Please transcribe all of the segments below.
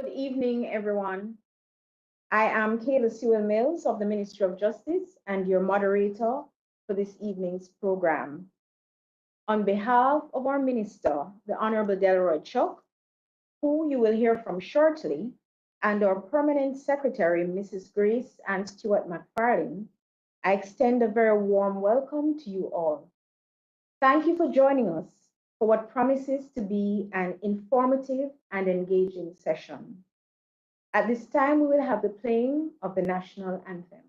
Good evening, everyone. I am Kayla Sewell Mills of the Ministry of Justice and your moderator for this evening's program. On behalf of our Minister, the Honorable Delroy Chuck, who you will hear from shortly, and our Permanent Secretary, Mrs. Grace and Stewart McFarlane, I extend a very warm welcome to you all. Thank you for joining us for what promises to be an informative and engaging session. At this time, we will have the playing of the national anthem.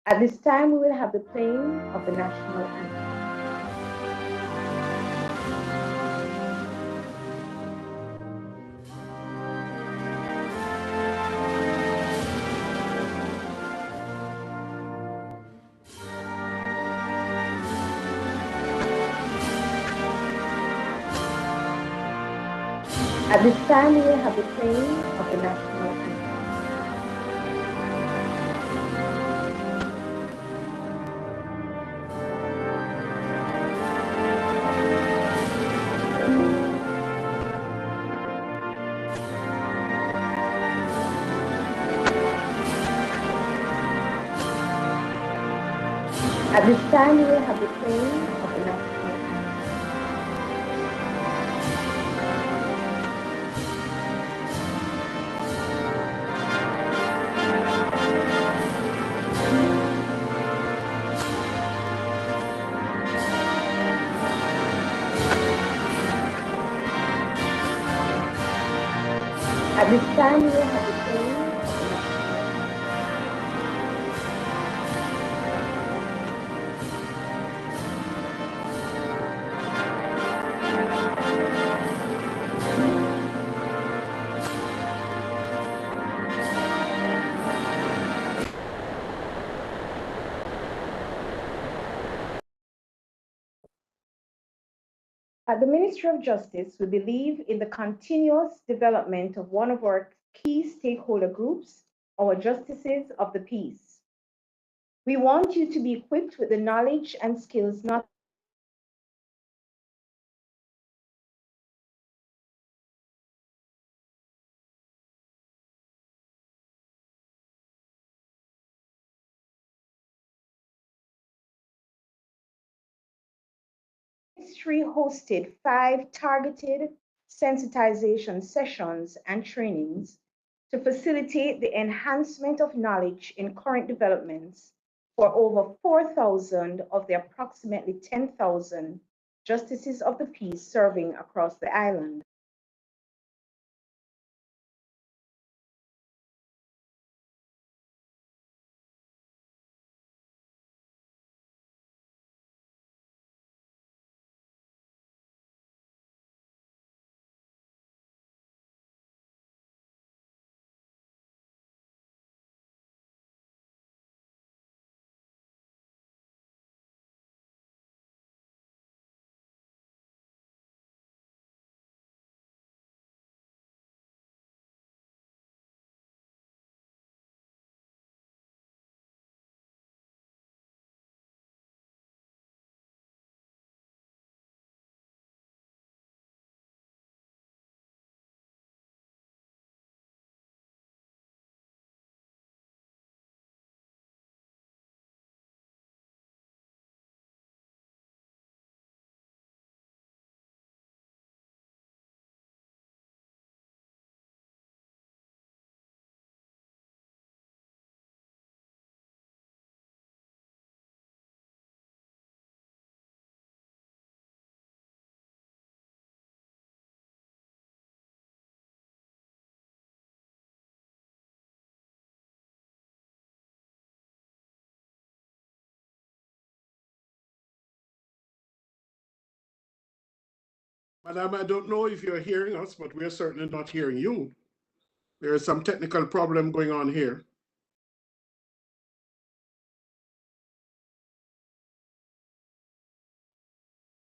At this time, we will have the playing of the national anthem. At this time, we will have the playing of the national anthem. At this time, we will have the playing of the national anthem. At this time, we will have the playing of the national anthem. At the Ministry of Justice, we believe in the continuous development of one of our key stakeholder groups, our justices of the peace. We want you to be equipped with the knowledge and skills not Ministry hosted 5 targeted sensitization sessions and trainings to facilitate the enhancement of knowledge in current developments for over 4,000 of the approximately 10,000 justices of the peace serving across the island. Madam, I don't know if you're hearing us, but we're certainly not hearing you. There is some technical problem going on here.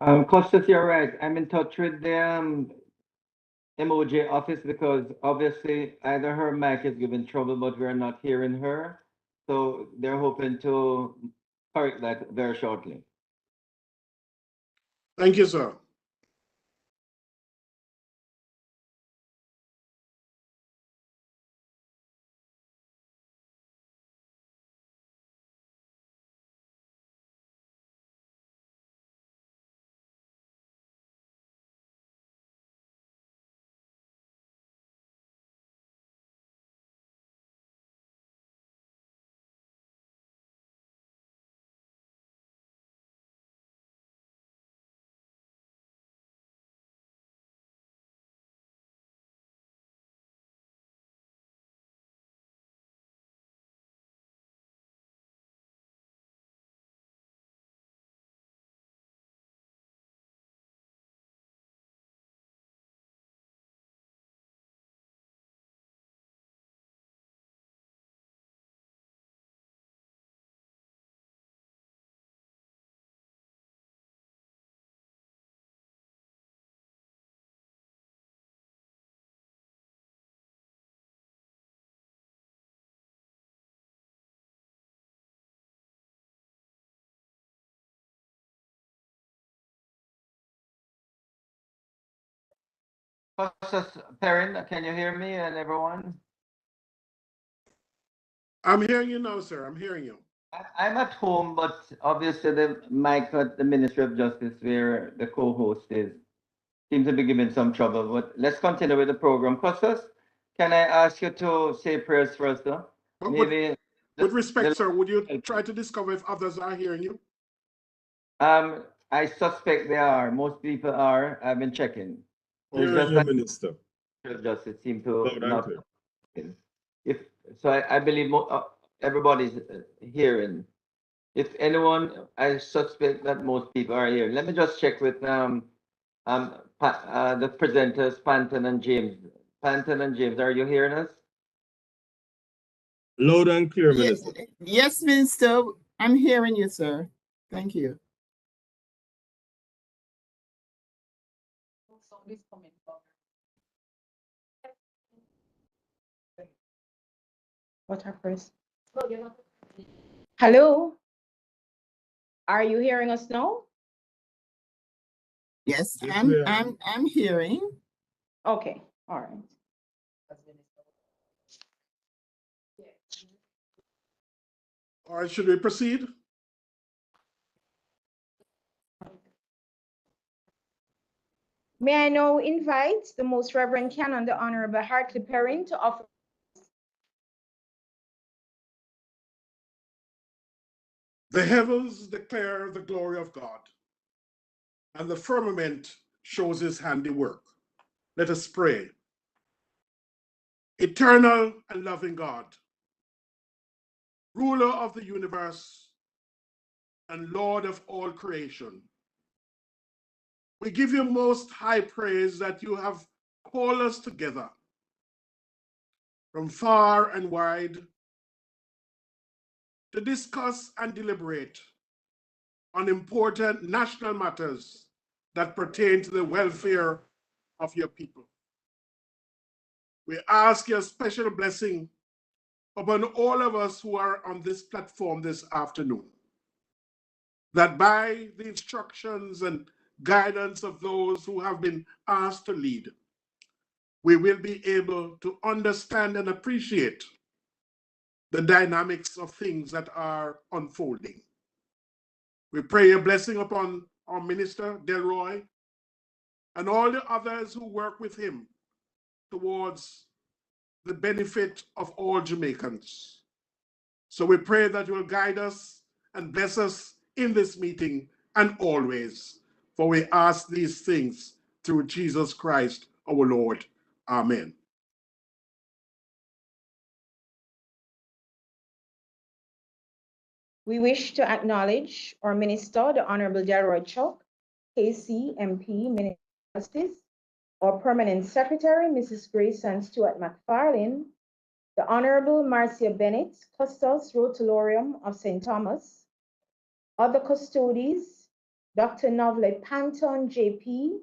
Costas, you're right. I'm in touch with the MOJ office because obviously either her mic is giving trouble, but we're not hearing her. So they're hoping to correct that very shortly. Thank you, sir. Costas, Perrin, can you hear me and everyone? I'm hearing you now, sir. I'm hearing you. I'm at home, but obviously the mic at the Ministry of Justice, where the co-host is, seems to be giving some trouble. But let's continue with the program. Costas, can I ask you to say prayers for us, though? Maybe. With respect, sir, would you try to discover if others are hearing you? I suspect they are. Most people are. I've been checking. It's just like Minister. Justice seem to Loud and not. clear. If so, I believe everybody's hearing. If anyone, I suspect that most people are here. Let me just check with the presenters, Panton and James. Panton and James, are you hearing us? Loud and clear, Yes, Minister. yes, Minister. I'm hearing you, sir. Thank you. What are first? Hello? Are you hearing us now? Yes, Yes, we are. I'm hearing. Okay, all right. All right, should we proceed? May I now invite the Most Reverend Canon, the Honorable Hartley Perrin, to offer. The heavens declare the glory of God, and the firmament shows his handiwork. Let us pray. Eternal and loving God, ruler of the universe and Lord of all creation, we give you most high praise that you have called us together from far and wide to discuss and deliberate on important national matters that pertain to the welfare of your people. We ask your special blessing upon all of us who are on this platform this afternoon, that by the instructions and guidance of those who have been asked to lead, we will be able to understand and appreciate the dynamics of things that are unfolding. We pray a blessing upon our minister, Delroy, and all the others who work with him towards the benefit of all Jamaicans. So we pray that you will guide us and bless us in this meeting and always, for we ask these things through Jesus Christ, our Lord. Amen. We wish to acknowledge our minister, the Honorable Delroy Chuck, KC, MP, Minister of Justice, our Permanent Secretary, Mrs. Grace and Stuart McFarlane, the Honorable Marcia Bennett, Custos Rotularium of St. Thomas, other custodies, Dr. Novlet Panton, JP,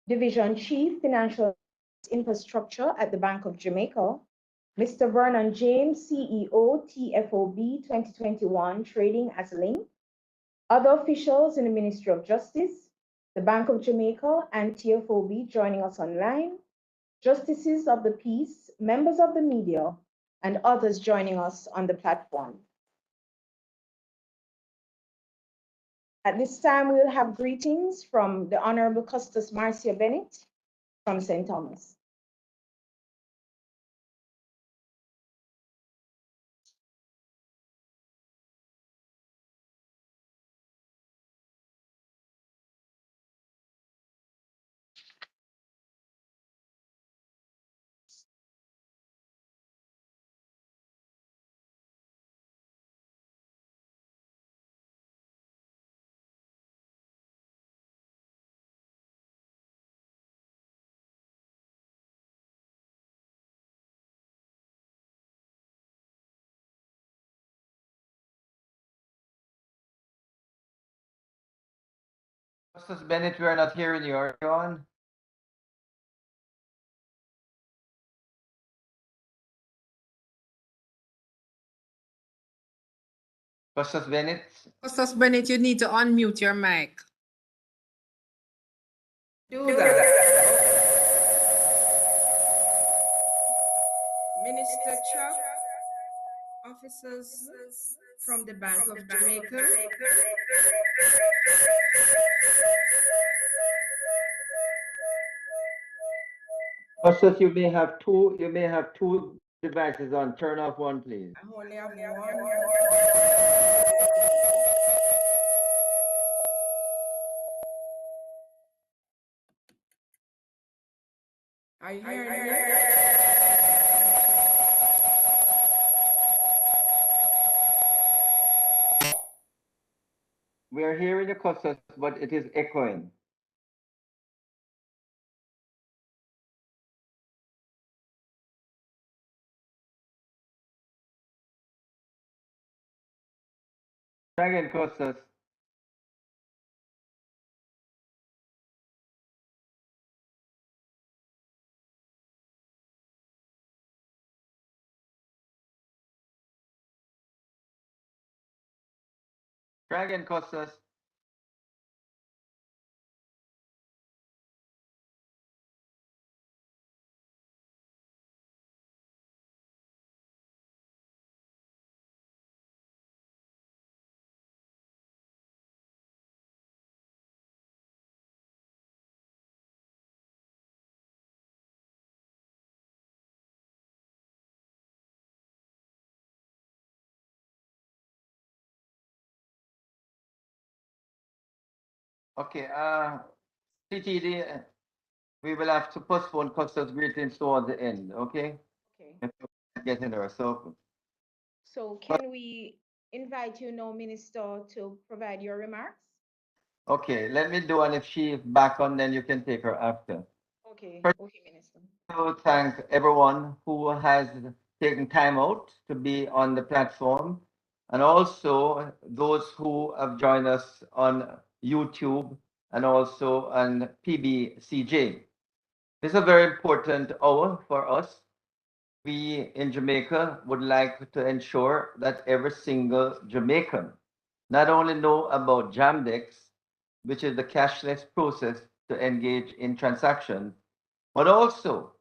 Division Chief, Financial Infrastructure at the Bank of Jamaica, Mr. Vernon James, CEO, TFOB 2021, trading as Link, other officials in the Ministry of Justice, the Bank of Jamaica, and TFOB joining us online, justices of the peace, members of the media, and others joining us on the platform. At this time, we'll have greetings from the Honorable Custos Marcia Bennett from St. Thomas. Justice Bennett, we are not hearing you. Are you on? Justice Bennett? Justice Bennett, you need to unmute your mic. Do that. Minister Chuck, officers from the Bank of Jamaica. Justice, you may have two devices on. Turn off one, please. I only have one. Are you hearing me? We are hearing you, Justice, but it is echoing. Try again, Justice. Try again, Justice. Okay, CTD, we will have to postpone Justice greetings towards the end, okay? Okay. Get in there. So can we invite you now, Minister, to provide your remarks? Okay, let me do, and if she's back on, then you can take her after. Okay, First- okay, Minister. To thank everyone who has taken time out to be on the platform, and also those who have joined us on YouTube and also on PBCJ. This is a very important hour for us. We in Jamaica would like to ensure that every single Jamaican not only know about Jam-Dex, which is the cashless process to engage in transactions, but also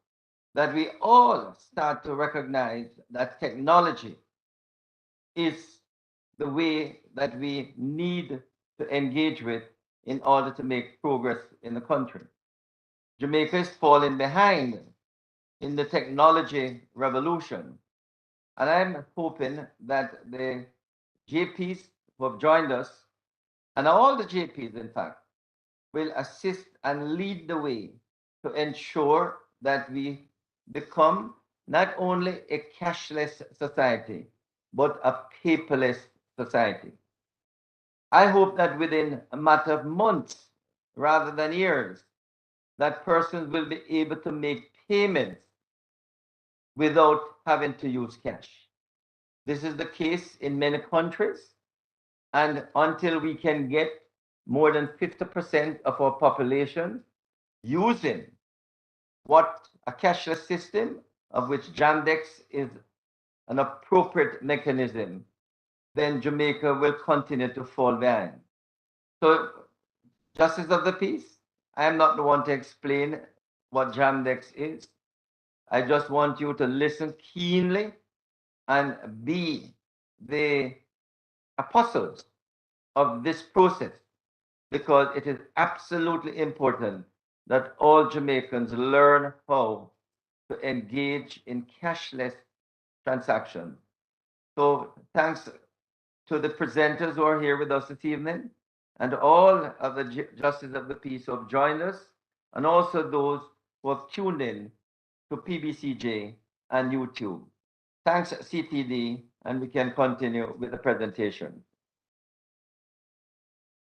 that we all start to recognize that technology is the way that we need to engage with in order to make progress in the country. Jamaica is falling behind in the technology revolution. And I'm hoping that the JPs who have joined us, and all the JPs, in fact, will assist and lead the way to ensure that we become not only a cashless society, but a paperless society. I hope that within a matter of months rather than years, that persons will be able to make payments without having to use cash. This is the case in many countries. And until we can get more than 50% of our population using what a cashless system, of which Jam-Dex is an appropriate mechanism, then Jamaica will continue to fall behind. So, Justice of the Peace, I am not the one to explain what Jam-Dex is. I just want you to listen keenly and be the apostles of this process, because it is absolutely important that all Jamaicans learn how to engage in cashless transactions. So thanks to the presenters who are here with us this evening, and all of the Justices of the Peace who have joined us, and also those who have tuned in to PBCJ and YouTube. Thanks, CTD, and we can continue with the presentation.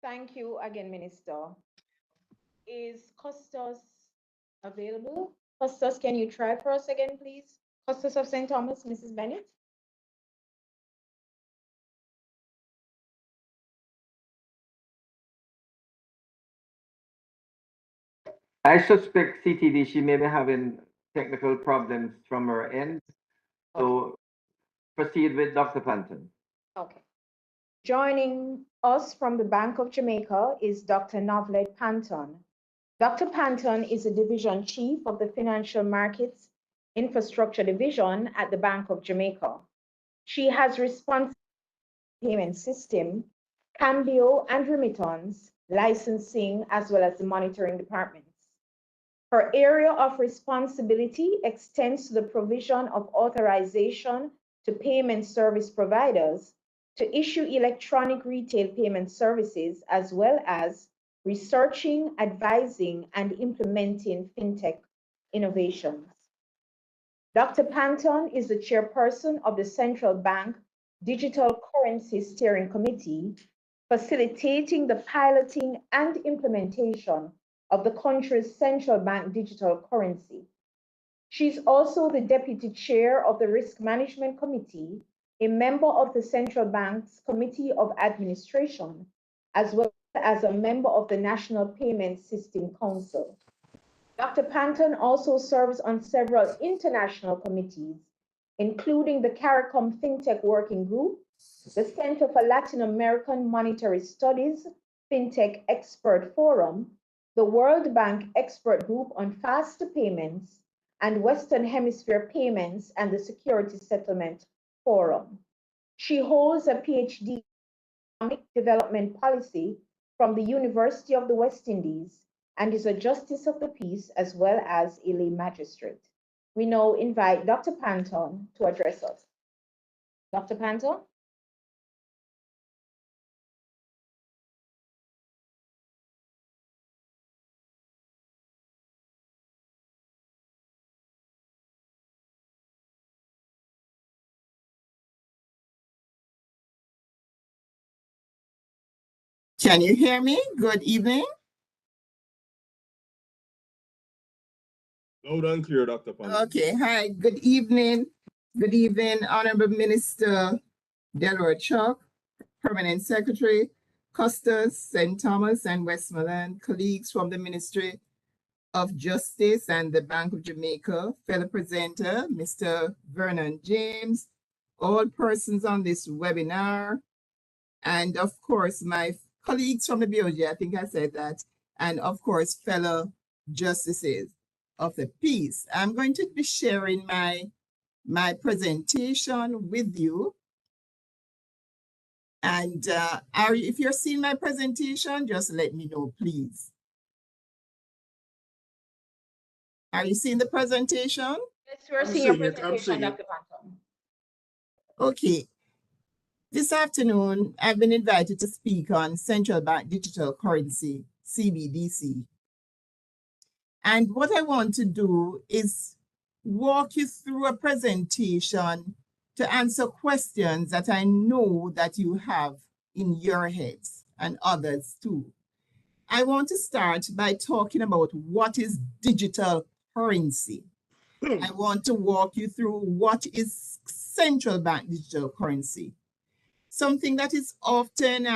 Thank you again, Minister. Is Costas available? Costas, can you try for us again, please? Costas of St. Thomas, Mrs. Bennett? I suspect CTD, she may be having technical problems from her end. So proceed with Dr. Panton. Okay. Joining us from the Bank of Jamaica is Dr. Novlet Panton. Dr. Panton is a division chief of the Financial Markets Infrastructure Division at the Bank of Jamaica. She has responsibility for the payment system, cambio and remittance, licensing, as well as the monitoring departments. Her area of responsibility extends to the provision of authorization to payment service providers to issue electronic retail payment services, as well as researching, advising, and implementing fintech innovations. Dr. Panton is the chairperson of the Central Bank Digital Currency Steering Committee, facilitating the piloting and implementation of the country's central bank digital currency. She's also the deputy chair of the Risk Management Committee, a member of the Central Bank's Committee of Administration, as well as a member of the National Payment System Council. Dr. Panton also serves on several international committees, including the CARICOM FinTech Working Group, the Center for Latin American Monetary Studies FinTech Expert Forum, the World Bank Expert Group on Faster Payments, and Western Hemisphere Payments and the Security Settlement Forum. She holds a PhD in Economic Development Policy from the University of the West Indies and is a Justice of the Peace as well as a lay magistrate. We now invite Dr. Panton to address us. Dr. Panton? Can you hear me? Good evening. Loud and clear, Dr. Panton. Okay, hi, good evening. Good evening, Honorable Minister Delroy Chuck, Permanent Secretary, Costas, St. Thomas, and Westmoreland, colleagues from the Ministry of Justice and the Bank of Jamaica, fellow presenter, Mr. Vernon James, all persons on this webinar, and of course, my colleagues from the BOJ, I think I said that, and of course, fellow justices of the peace. I'm going to be sharing my presentation with you. And if you're seeing my presentation, just let me know, please. Are you seeing the presentation? Yes, we're seeing your presentation, Dr. Panton. Okay. This afternoon, I've been invited to speak on Central Bank Digital Currency, CBDC. And what I want to do is walk you through a presentation to answer questions that I know that you have in your heads and others too. I want to start by talking about what is digital currency. I want to walk you through what is central bank digital currency. Something that is often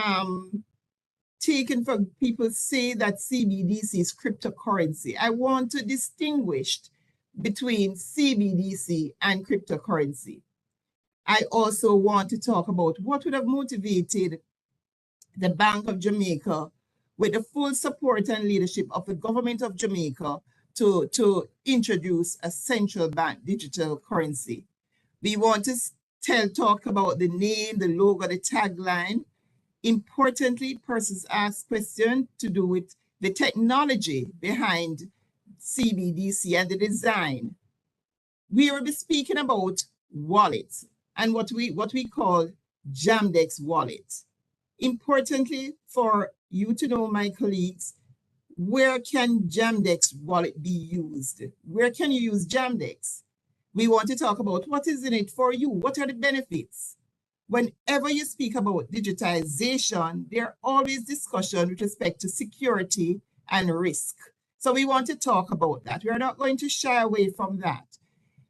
taken for people say that CBDC is cryptocurrency. I want to distinguish between CBDC and cryptocurrency. I also want to talk about what would have motivated the Bank of Jamaica, with the full support and leadership of the government of Jamaica, to introduce a central bank digital currency. We want to talk about the name, the logo, the tagline. Importantly, persons ask questions to do with the technology behind CBDC and the design. We will be speaking about wallets and what we call Jam-Dex wallets. Importantly, for you to know, my colleagues, where can Jam-Dex wallet be used? Where can you use Jam-Dex? We want to talk about what is in it for you. What are the benefits? Whenever you speak about digitization, there are always discussions with respect to security and risk. So we want to talk about that. We are not going to shy away from that.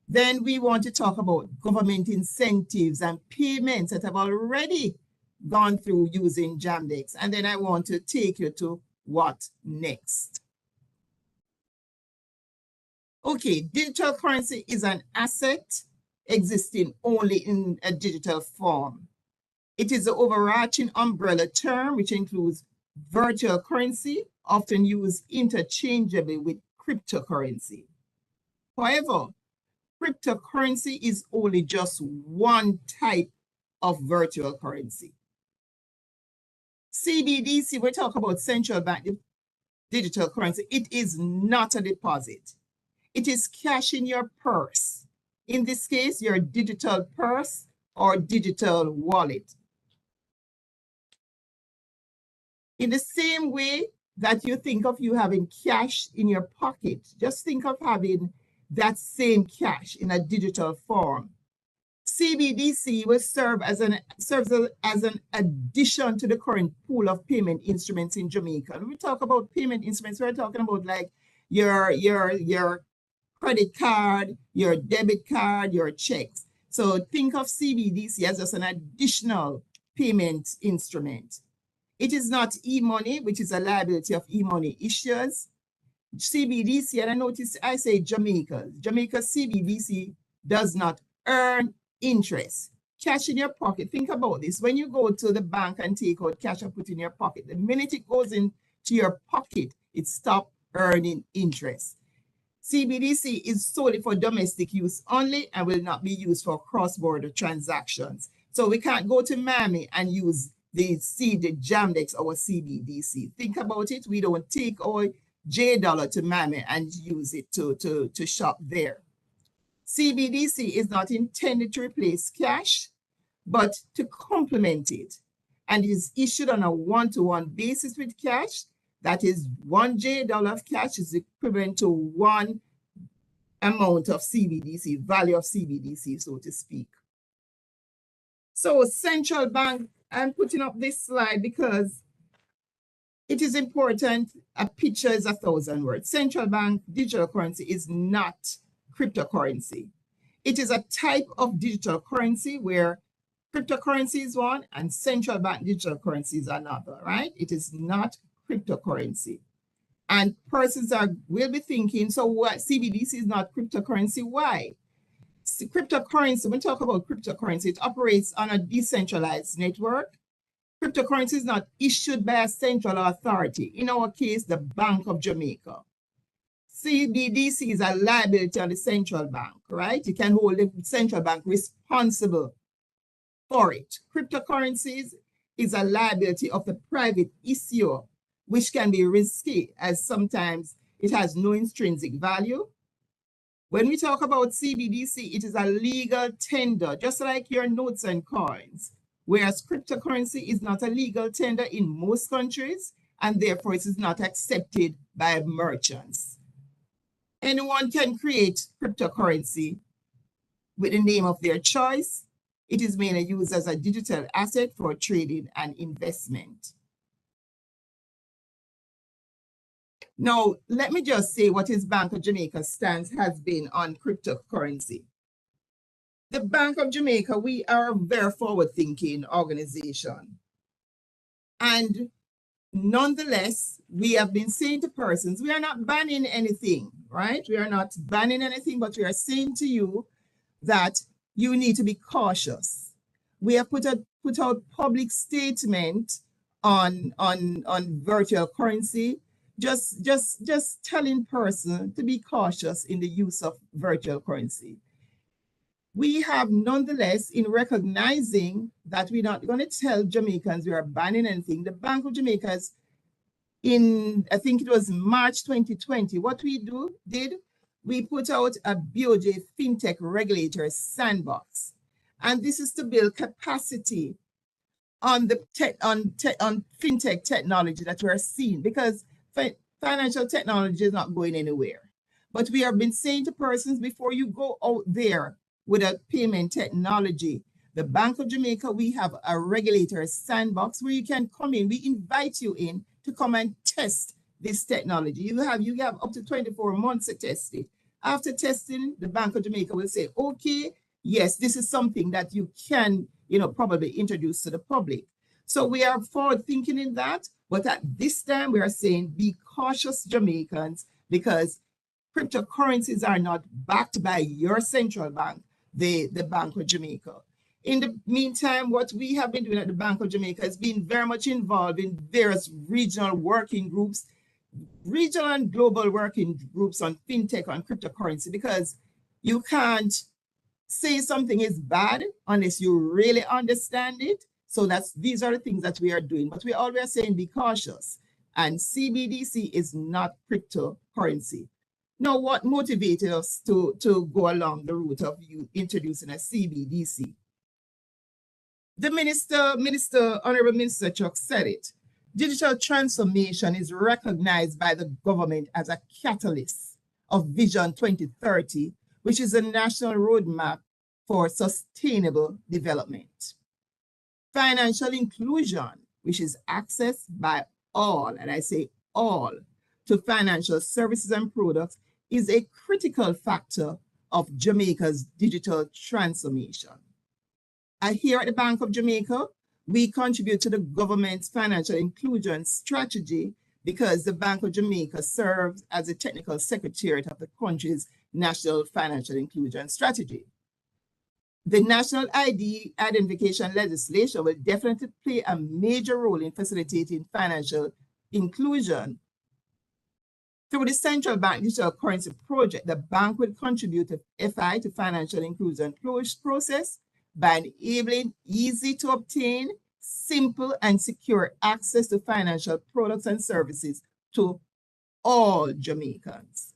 Then we want to talk about government incentives and payments that have already gone through using Jam-Dex. And then I want to take you to what next. Okay, digital currency is an asset existing only in a digital form. It is the overarching umbrella term which includes virtual currency, often used interchangeably with cryptocurrency. However, cryptocurrency is only just one type of virtual currency. CBDC, we talk about central bank digital currency. It is not a deposit. It is cash in your purse. In this case, your digital purse or digital wallet. In the same way that you think of you having cash in your pocket, just think of having that same cash in a digital form. CBDC will serves as an addition to the current pool of payment instruments in Jamaica. When we talk about payment instruments, we're talking about like your credit card, your debit card, your checks. So think of CBDC as just an additional payment instrument. It is not e-money, which is a liability of e-money issuers. CBDC, and I notice I say Jamaica CBDC does not earn interest. Cash in your pocket. Think about this. When you go to the bank and take out cash and put in your pocket, the minute it goes into your pocket, it stops earning interest. CBDC is solely for domestic use only and will not be used for cross-border transactions. So we can't go to Miami and use the Jam-Dex or CBDC. Think about it. We don't take our $J to Miami and use it to shop there. CBDC is not intended to replace cash, but to complement it, and is issued on a one-to-one basis with cash. That is, $1 of cash is equivalent to one amount of CBDC, value of CBDC, so to speak. So central bank, I'm putting up this slide because it is important. A picture is 1,000 words. Central bank digital currency is not cryptocurrency. It is a type of digital currency where cryptocurrency is one and central bank digital currency is another, right? It is not cryptocurrency. And persons will be thinking, so what, CBDC is not cryptocurrency? Why? Cryptocurrency, when we talk about cryptocurrency, it operates on a decentralized network. Cryptocurrency is not issued by a central authority. In our case, the Bank of Jamaica. CBDC is a liability on the central bank, right? You can hold the central bank responsible for it. Cryptocurrencies is a liability of the private issuer, which can be risky as sometimes it has no intrinsic value. When we talk about CBDC, it is a legal tender, just like your notes and coins, whereas cryptocurrency is not a legal tender in most countries, and therefore it is not accepted by merchants. Anyone can create cryptocurrency with the name of their choice. It is mainly used as a digital asset for trading and investment. Now, let me just say what is Bank of Jamaica's stance has been on cryptocurrency. The Bank of Jamaica, we are a very forward-thinking organization. And Nonetheless, we have been saying to persons, we are not banning anything, right? We are not banning anything, but we are saying to you that you need to be cautious. We have put out public statement on virtual currency, just telling person to be cautious in the use of virtual currency. We have nonetheless, in recognizing that we're not going to tell Jamaicans we are banning anything, the Bank of Jamaica's I think it was March 2020, what we did, we put out a BOJ FinTech Regulator Sandbox. And this is to build capacity on the on FinTech technology that we're seeing, because financial technology is not going anywhere. But we have been saying to persons, before you go out there with a payment technology, the Bank of Jamaica, we have a regulator sandbox where you can come in. We invite you in to come and test this technology. You have up to 24 months to test it. After testing, the Bank of Jamaica will say, okay, yes, this is something that you can, probably introduce to the public. So we are forward thinking in that, but at this time we are saying be cautious, Jamaicans, because cryptocurrencies are not backed by your central bank, the Bank of Jamaica. In the meantime, what we have been doing at the Bank of Jamaica has been very much involved in various regional working groups, regional and global working groups on fintech, on cryptocurrency, because you can't say something is bad unless you really understand it. So these are the things that we are doing, but we always saying be cautious. And CBDC is not cryptocurrency. Now, what motivated us to go along the route of you introducing a CBDC? The Honorable Minister Chuck said it. Digital transformation is recognized by the government as a catalyst of Vision 2030, which is a national roadmap for sustainable development. Financial inclusion, which is access by all, and I say all, to financial services and products, is a critical factor of Jamaica's digital transformation. Here at the Bank of Jamaica, we contribute to the government's financial inclusion strategy because the Bank of Jamaica serves as a technical secretariat of the country's national financial inclusion strategy. The national ID identification legislation will definitely play a major role in facilitating financial inclusion. Through the Central Bank Digital Currency Project, the bank will contribute to FI, to financial inclusion process, by enabling easy to obtain, simple and secure access to financial products and services to all Jamaicans.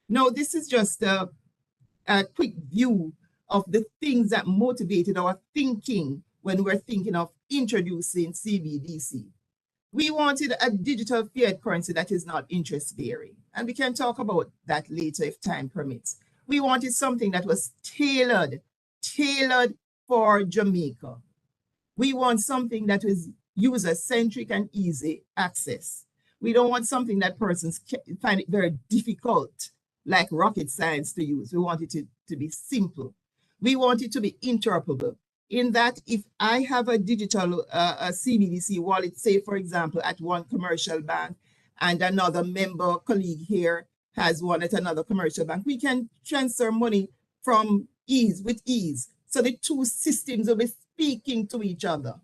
Now, this is just a quick view of the things that motivated our thinking when we're thinking of introducing CBDC. We wanted a digital fiat currency that is not interest bearing, and we can talk about that later if time permits. We wanted something that was tailored for Jamaica. We want something that is user-centric and easy access. We don't want something that persons find it very difficult, like rocket science to use. We want it to be simple. We want it to be interoperable, in that if I have a digital a CBDC wallet, say, for example, at one commercial bank, and another member colleague here has one at another commercial bank, we can transfer money with ease. So the two systems will be speaking to each other.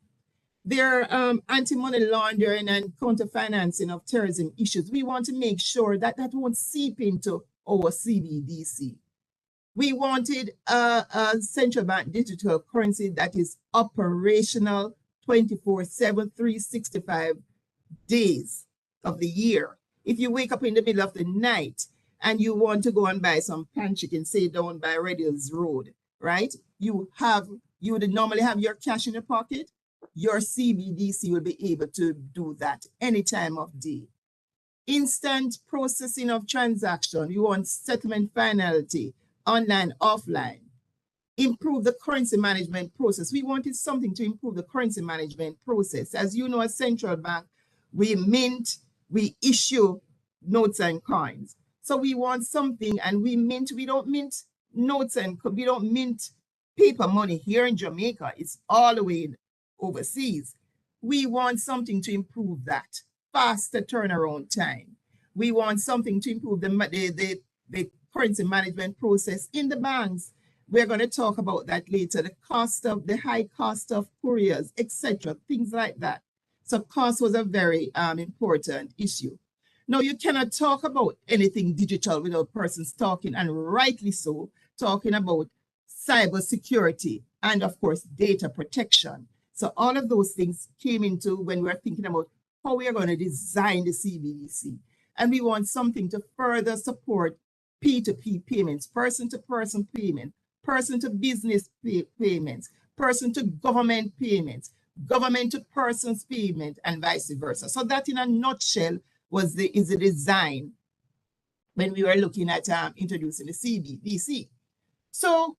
There are anti-money laundering and counter-financing of terrorism issues. We want to make sure that that won't seep into our CBDC. We wanted a central bank digital currency that is operational 24/7, 365 days of the year. If you wake up in the middle of the night and you want to go and buy some pan chicken, say down by Redhills Road, right? You would normally have your cash in your pocket. Your CBDC will be able to do that any time of day. Instant processing of transaction. You want settlement finality, online, offline. Improve the currency management process. We wanted something to improve the currency management process. As you know, as central bank, we issue notes and coins. So we want something, and we don't mint notes, and we don't mint paper money here in Jamaica. It's all the way overseas. We want something to improve that. faster turnaround time. We want something to improve the currency management process in the banks. We're going to talk about that later. The high cost of couriers, etc., things like that. So cost was a very important issue. Now, you cannot talk about anything digital without persons talking, and rightly so, talking about cyber security and, of course, data protection. So all of those things came into when we're thinking about how we are going to design the CBDC. And we want something to further support P2P payments, person-to-person payment, person-to-business payments, person-to-government payments, government-to-persons payment, and vice versa. So that, in a nutshell, is the design when we were looking at introducing the CBDC. So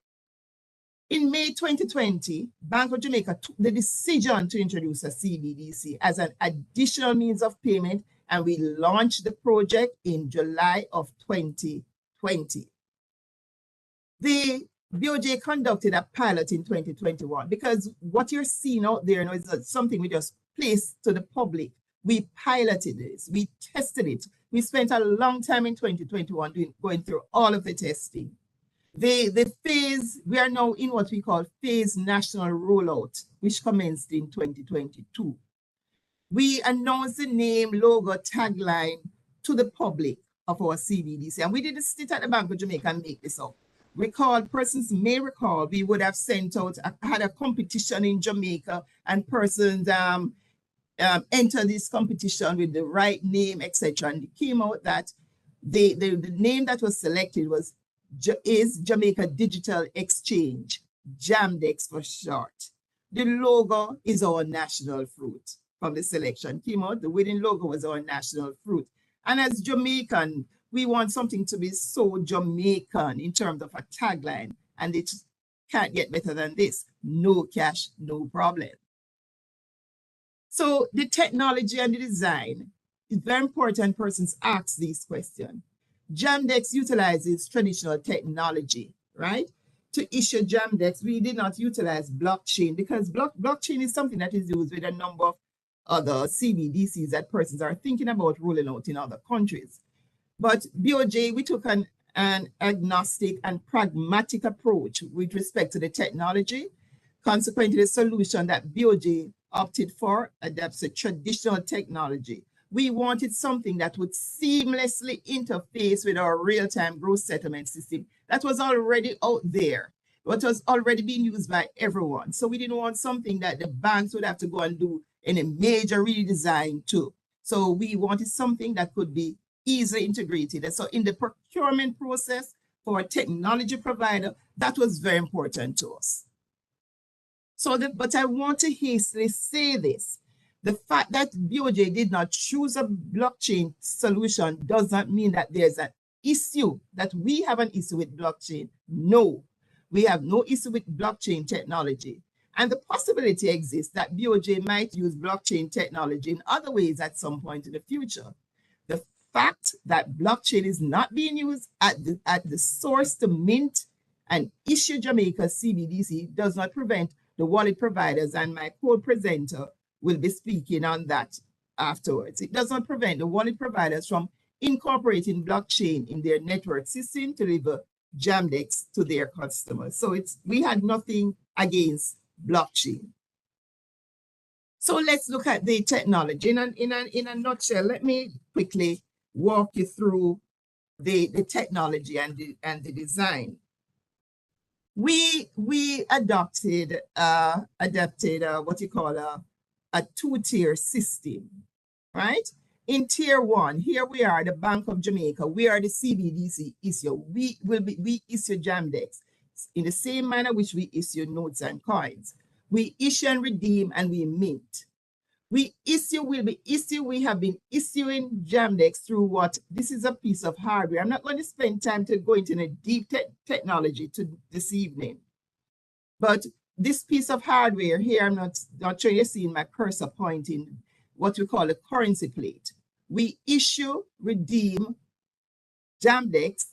in May 2020, Bank of Jamaica took the decision to introduce a CBDC as an additional means of payment, and we launched the project in July of 2020. The BOJ conducted a pilot in 2021 because what you're seeing out there now is not something we just placed to the public. We piloted this, we tested it. We spent a long time in 2021 going through all of the testing. The phase, we are now in what we call phase national rollout, which commenced in 2022. We announced the name, logo, tagline to the public of our CBDC, and we didn't sit at the Bank of Jamaica and make this up. Persons may recall, we would have sent out, had a competition in Jamaica, and persons enter this competition with the right name, etc. And it came out that the name that was selected is Jamaica Digital Exchange, Jam-Dex for short. The logo is our national fruit. From the selection came out, the winning logo was our national fruit. And as Jamaican, we want something to be so Jamaican in terms of a tagline, and it can't get better than this. No cash, no problem. So the technology and the design is very important. Persons ask these questions. Jam-Dex utilizes traditional technology, right? To issue Jam-Dex, we did not utilize blockchain because blockchain is something that is used with a number of other CBDCs that persons are thinking about rolling out in other countries. But BOJ, we took an agnostic and pragmatic approach with respect to the technology. Consequently, the solution that BOJ opted for adapts a traditional technology. We wanted something that would seamlessly interface with our real-time gross settlement system that was already out there, what was already being used by everyone. So we didn't want something that the banks would have to go and do any major redesign to. So we wanted something that could be easily integrated. And so in the procurement process for a technology provider, that was very important to us. But I want to hastily say this. The fact that BOJ did not choose a blockchain solution does not mean that there's an issue, that we have an issue with blockchain. No, we have no issue with blockchain technology. And the possibility exists that BOJ might use blockchain technology in other ways at some point in the future. The fact that blockchain is not being used at the source to mint and issue Jamaica CBDC does not prevent the wallet providers, and my co-presenter will be speaking on that afterwards. It does not prevent the wallet providers from incorporating blockchain in their network system to deliver Jam-Dex to their customers. So we had nothing against blockchain. So let's look at the technology. In a nutshell, let me quickly walk you through the technology and the design. We adopted what you call a two-tier system, right? In tier one, here we are, the Bank of Jamaica. We are the CBDC issuer. We issue Jam-Dex in the same manner which we issue notes and coins. We issue and redeem, and we mint. We have been issuing Jam-Dex through this is a piece of hardware. I'm not going to spend time to go into a deep technology this evening. But this piece of hardware here, I'm not sure you're seeing my cursor pointing, what we call a currency plate. We issue, redeem Jam-Dex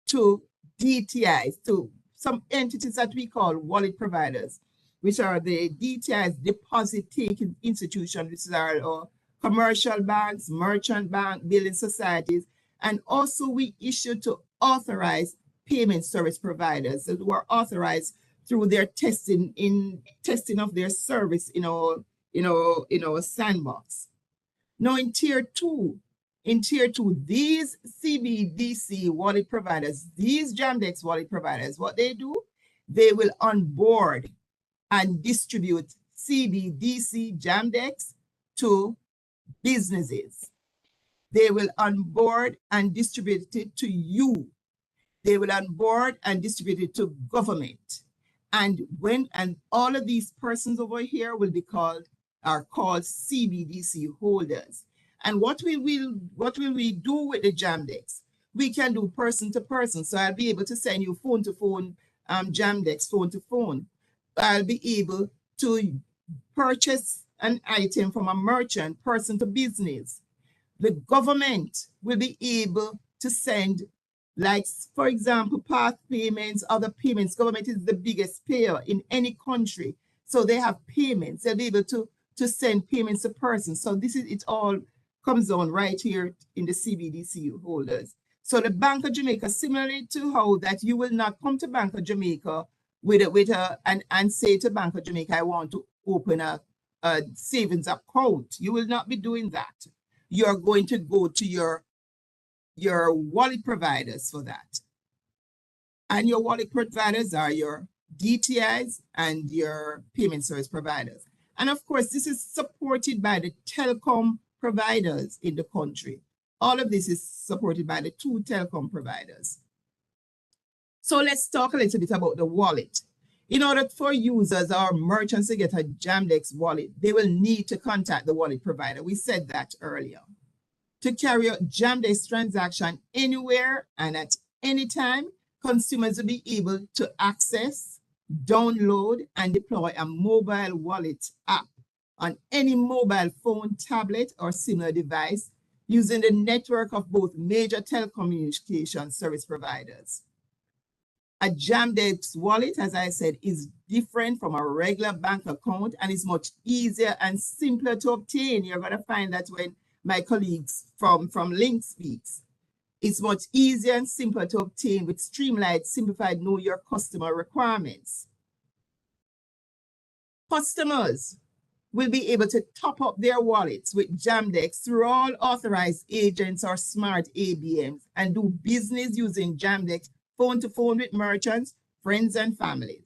to DTIs, to some entities that we call wallet providers, which are the DTIs, deposit taking institutions, which are our commercial banks, merchant bank, building societies, and also we issue to authorized payment service providers who are authorized through their testing of their service in our sandbox. Now in tier two, these CBDC wallet providers, these Jam-Dex wallet providers, what they do, they will onboard and distribute CBDC Jam-Dex to businesses. They will onboard and distribute it to you. They will onboard and distribute it to government. And all of these persons over here are called CBDC holders. And what will we do with the Jam-Dex? We can do person to person. So I'll be able to send you phone to phone, Jam-Dex, phone to phone. I'll be able to purchase an item from a merchant, person to business. The government will be able to send, like, for example, path payments, other payments. Government is the biggest payer in any country. So they have payments. They'll be able to send payments to persons. So it all comes on right here in the CBDC holders. So the Bank of Jamaica, similarly to how that you will not come to Bank of Jamaica and say to Bank of Jamaica, I want to open a savings account. You will not be doing that. You're going to go to your wallet providers for that. And your wallet providers are your DTIs and your payment service providers. And of course, this is supported by the telecom providers in the country. All of this is supported by the 2 telecom providers. So let's talk a little bit about the wallet. In order for users or merchants to get a Jam-Dex wallet, they will need to contact the wallet provider. We said that earlier. To carry out Jam-Dex transaction anywhere and at any time, consumers will be able to access, download, and deploy a mobile wallet app on any mobile phone, tablet, or similar device using the network of both major telecommunication service providers. A Jam-Dex wallet, as I said, is different from a regular bank account and is much easier and simpler to obtain. You're going to find that when my colleagues from Link speaks. It's much easier and simpler to obtain with streamlined, simplified know your customer requirements. Customers will be able to top up their wallets with Jam-Dex through all authorized agents or smart ABMs and do business using Jam-Dex phone to phone with merchants, friends, and families.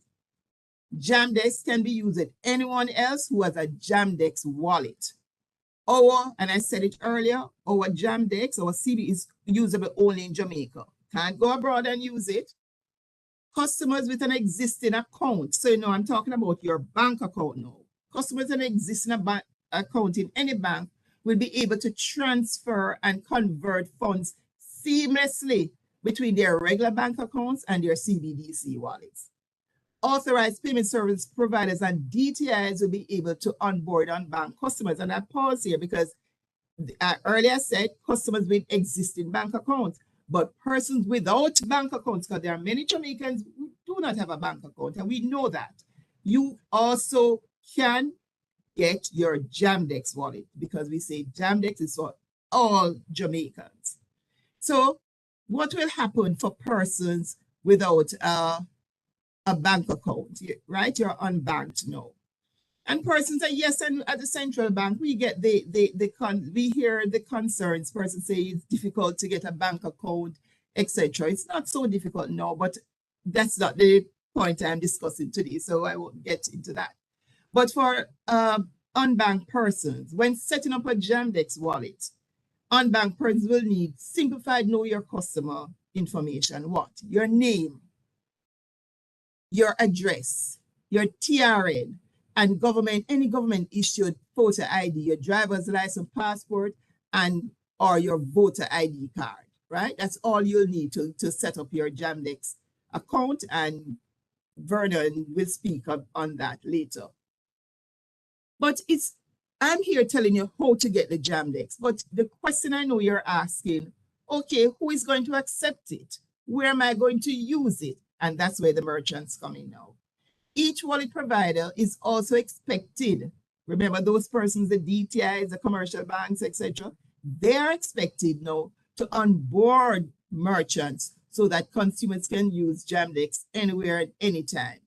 Jam-Dex can be used with anyone else who has a Jam-Dex wallet. And I said it earlier, our Jam-Dex, our CB is usable only in Jamaica. Can't go abroad and use it. Customers with an existing account, so I'm talking about your bank account now. Customers with an existing account in any bank will be able to transfer and convert funds seamlessly between their regular bank accounts and their CBDC wallets. Authorized payment service providers and DTIs will be able to onboard unbanked customers. And I pause here because I earlier said customers with existing bank accounts, but persons without bank accounts, because there are many Jamaicans who do not have a bank account, and we know that. You also can get your Jam-Dex wallet because we say Jam-Dex is for all Jamaicans. So what will happen for persons without a bank account, right? You're unbanked now. And persons say, yes, and at the central bank, we get we hear the concerns. Persons say it's difficult to get a bank account, etc. It's not so difficult now, but that's not the point I'm discussing today, so I won't get into that. But for unbanked persons, when setting up a Jam-Dex wallet, unbanked persons will need simplified know your customer information. What? Your name, your address, your TRN, and any government issued photo ID, your driver's license, passport, and or your voter ID card, right? That's all you'll need to set up your Jam-Dex account, and Vernon will speak on that later. But I'm here telling you how to get the Jam-Dex. But the question I know you're asking, okay, who is going to accept it? Where am I going to use it? And that's where the merchants come in now. Each wallet provider is also expected, remember those persons, the DTIs, the commercial banks, etc., they're expected now to onboard merchants so that consumers can use Jam-Dex anywhere at any time.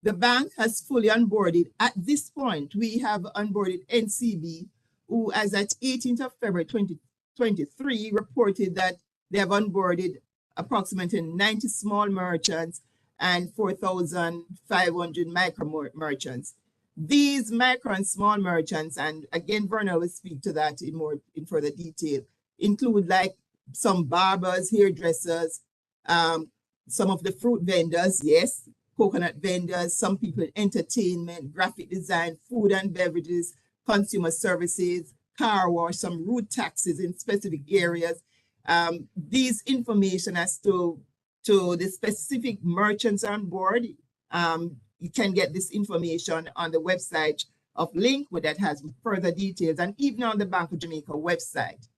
The bank has fully onboarded. At this point, we have onboarded NCB, who as at 18th of February 2023 reported that they have onboarded approximately 90 small merchants and 4,500 micro merchants. These micro and small merchants, and again, Verna will speak to that in further detail, include like some barbers, hairdressers, some of the fruit vendors, yes, coconut vendors, some people in entertainment, graphic design, food and beverages, consumer services, car wash, some road taxis in specific areas. These information as to the specific merchants on board, you can get this information on the website of Link, that has further details, and even on the Bank of Jamaica website.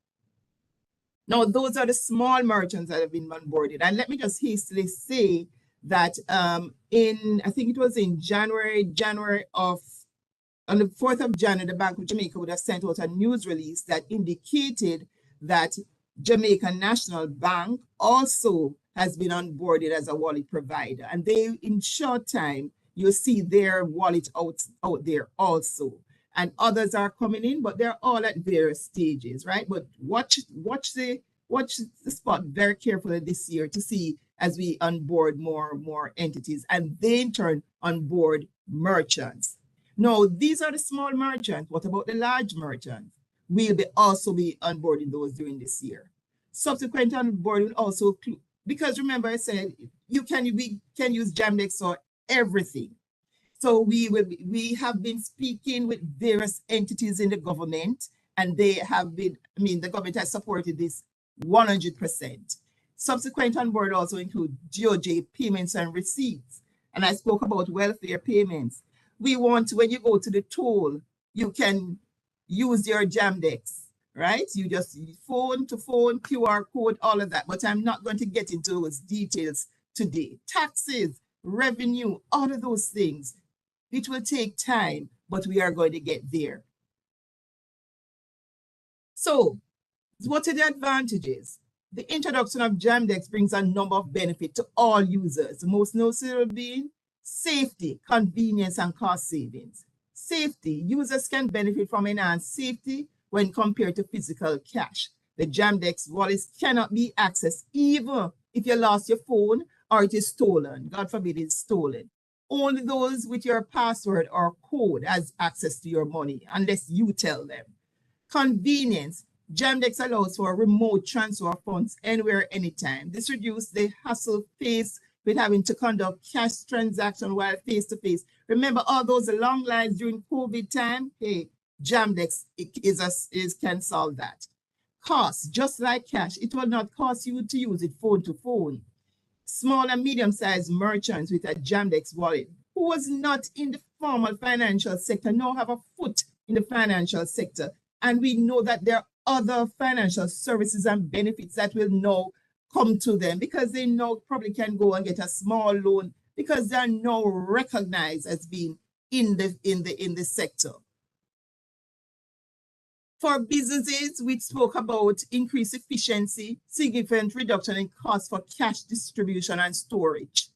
Now, those are the small merchants that have been onboarded. And let me just hastily say that I think it was in on the 4th of January, the Bank of Jamaica would have sent out a news release that indicated that Jamaica National Bank also has been onboarded as a wallet provider. And they, in short time, you'll see their wallet out there also. And others are coming in, but they're all at various stages, right? But watch the spot very carefully this year to see as we onboard more entities, and they in turn onboard merchants. Now, these are the small merchants. What about the large merchants? We'll also be onboarding those during this year. Subsequent onboarding also, because remember I said we can use Jam-Dex for everything. So we have been speaking with various entities in the government, and they have been, the government has supported this 100%. Subsequent on board also include GOJ payments and receipts. And I spoke about welfare payments. We want, when you go to the toll, you can use your Jam-Dex, right? You just phone to phone, QR code, all of that. But I'm not going to get into those details today. Taxes, revenue, all of those things. It will take time, but we are going to get there. So, what are the advantages? The introduction of Jam-Dex brings a number of benefits to all users, the most noticeable being safety, convenience, and cost savings. Safety, users can benefit from enhanced safety when compared to physical cash. The Jam-Dex wallets cannot be accessed even if you lost your phone or it is stolen. God forbid it's stolen. Only those with your password or code has access to your money unless you tell them. Convenience. Jam-Dex allows for remote transfer of funds anywhere, anytime. This reduces the hassle faced with having to conduct cash transactions while face-to-face. Remember all those long lines during COVID time? Hey, Jam-Dex can solve that. Cost, just like cash, it will not cost you to use it phone to phone. Small and medium-sized merchants with a Jam-Dex wallet who was not in the formal financial sector now have a foot in the financial sector. And we know that there are other financial services and benefits that will now come to them because they now probably can go and get a small loan because they are now recognized as being in the sector. For businesses, we spoke about increased efficiency, significant reduction in cost for cash distribution and storage,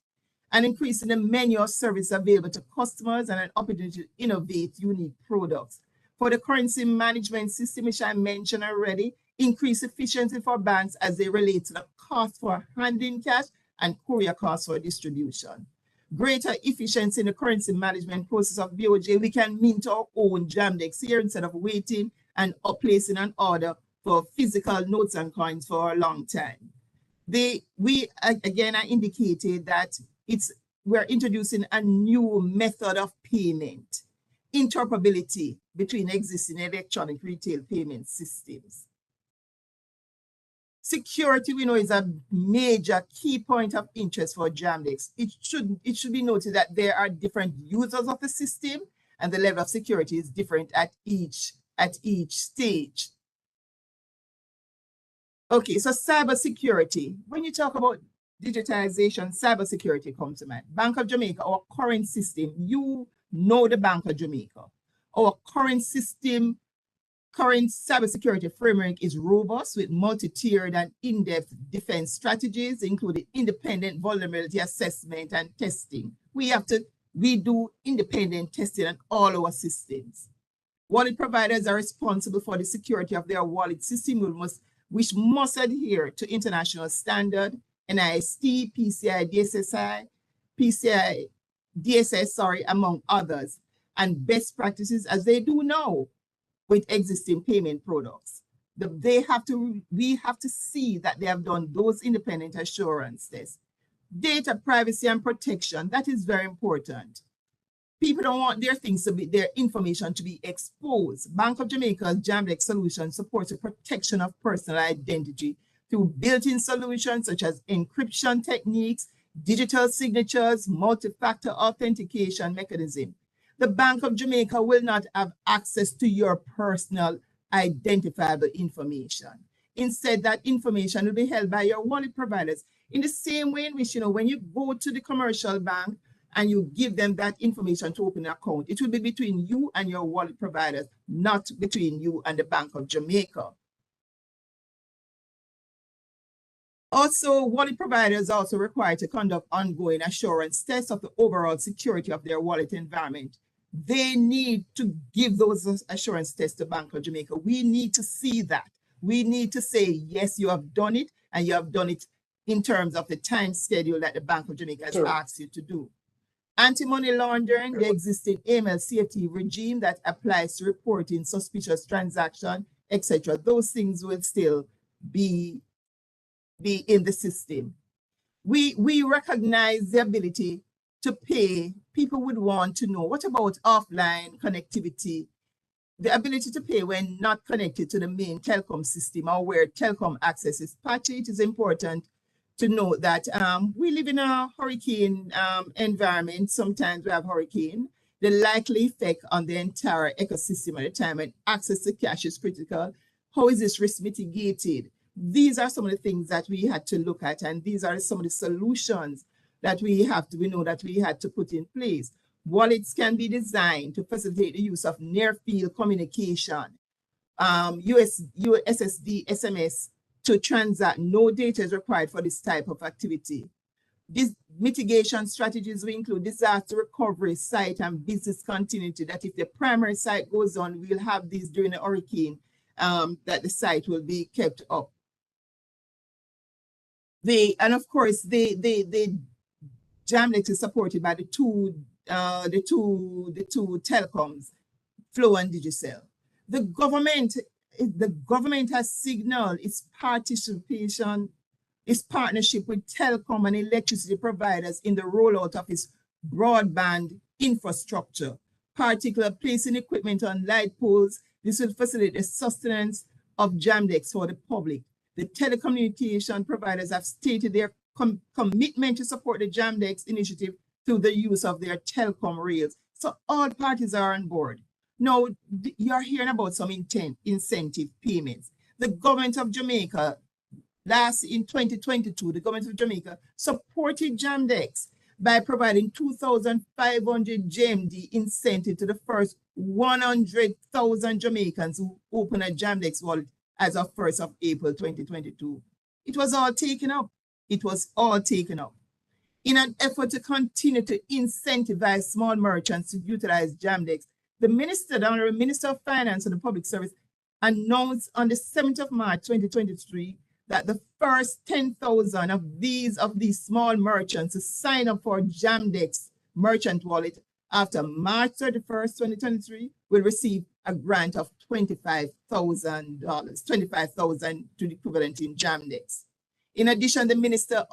and increasing the menu of service available to customers and an opportunity to innovate unique products. For the currency management system, which I mentioned already, increase efficiency for banks as they relate to the cost for handling cash and courier costs for distribution. Greater efficiency in the currency management process of BOJ, we can mint our own Jam-Dex here instead of waiting and placing an order for physical notes and coins for a long time. I indicated that we're introducing a new method of payment, interoperability between existing electronic retail payment systems. Security, we know, is a major key point of interest for Jam-Dex. It should be noted that there are different users of the system and the level of security is different at each stage. Okay, so cybersecurity. When you talk about digitization, cybersecurity comes to mind. Bank of Jamaica, our current system, you know the Bank of Jamaica. Our current system, current cybersecurity framework is robust with multi-tiered and in-depth defense strategies, including independent vulnerability assessment and testing. We do independent testing on all our systems. Wallet providers are responsible for the security of their wallet system, which must adhere to international standard, NIST, DSS, among others, and best practices as they do now with existing payment products. We have to see that they have done those independent assurance tests. Data privacy and protection, that is very important. People don't want their information to be exposed. Bank of Jamaica's Jam-Dex solution supports the protection of personal identity through built-in solutions such as encryption techniques, digital signatures, multi-factor authentication mechanism. The Bank of Jamaica will not have access to your personal identifiable information. Instead, that information will be held by your wallet providers in the same way in which, when you go to the commercial bank and you give them that information to open an account, it will be between you and your wallet providers, not between you and the Bank of Jamaica. Also, wallet providers are also required to conduct ongoing assurance tests of the overall security of their wallet environment. They need to give those assurance tests to Bank of Jamaica. We need to see that. We need to say, yes, you have done it, and you have done it in terms of the time schedule that the Bank of Jamaica has asked you to do. Anti-money laundering, the existing AML CFT regime that applies to reporting suspicious transaction, etc. Those things will still be in the system. We recognize the ability to pay. People would want to know, what about offline connectivity? The ability to pay when not connected to the main telecom system or where telecom access is patchy. It is important to note that we live in a hurricane environment. Sometimes we have hurricane. The likely effect on the entire ecosystem at the time when access to cash is critical. How is this risk mitigated? These are some of the things that we had to look at, and these are some of the solutions that we had to put in place. Wallets can be designed to facilitate the use of near-field communication, USSD, SMS to transact. No data is required for this type of activity. These mitigation strategies will include disaster recovery, site and business continuity, that if the primary site goes on, we'll have these during the hurricane, that the site will be kept up. And of course, the Jam-Dex is supported by the two telecoms, Flow and Digicel. The government has signaled its participation, its partnership with telecom and electricity providers in the rollout of its broadband infrastructure, particularly placing equipment on light poles. This will facilitate the sustenance of Jam-Dex for the public. The telecommunication providers have stated their commitment to support the Jam-Dex initiative through the use of their telecom rails. So all parties are on board. Now, you're hearing about some incentive payments. The government of Jamaica, in 2022, the government of Jamaica supported Jam-Dex by providing 2,500 JMD incentive to the first 100,000 Jamaicans who open a Jam-Dex wallet as of 1st of April 2022. It was all taken up. It was all taken up. In an effort to continue to incentivize small merchants to utilize Jam-Dex, the Honorable Minister of Finance and the Public Service announced on the 7th of March 2023 that the first 10,000 of these small merchants to sign up for Jam-Dex merchant wallet after March 31st, 2023 will receive a grant of $25,000, 25,000 to the equivalent in Jam-Dex. In addition, the minister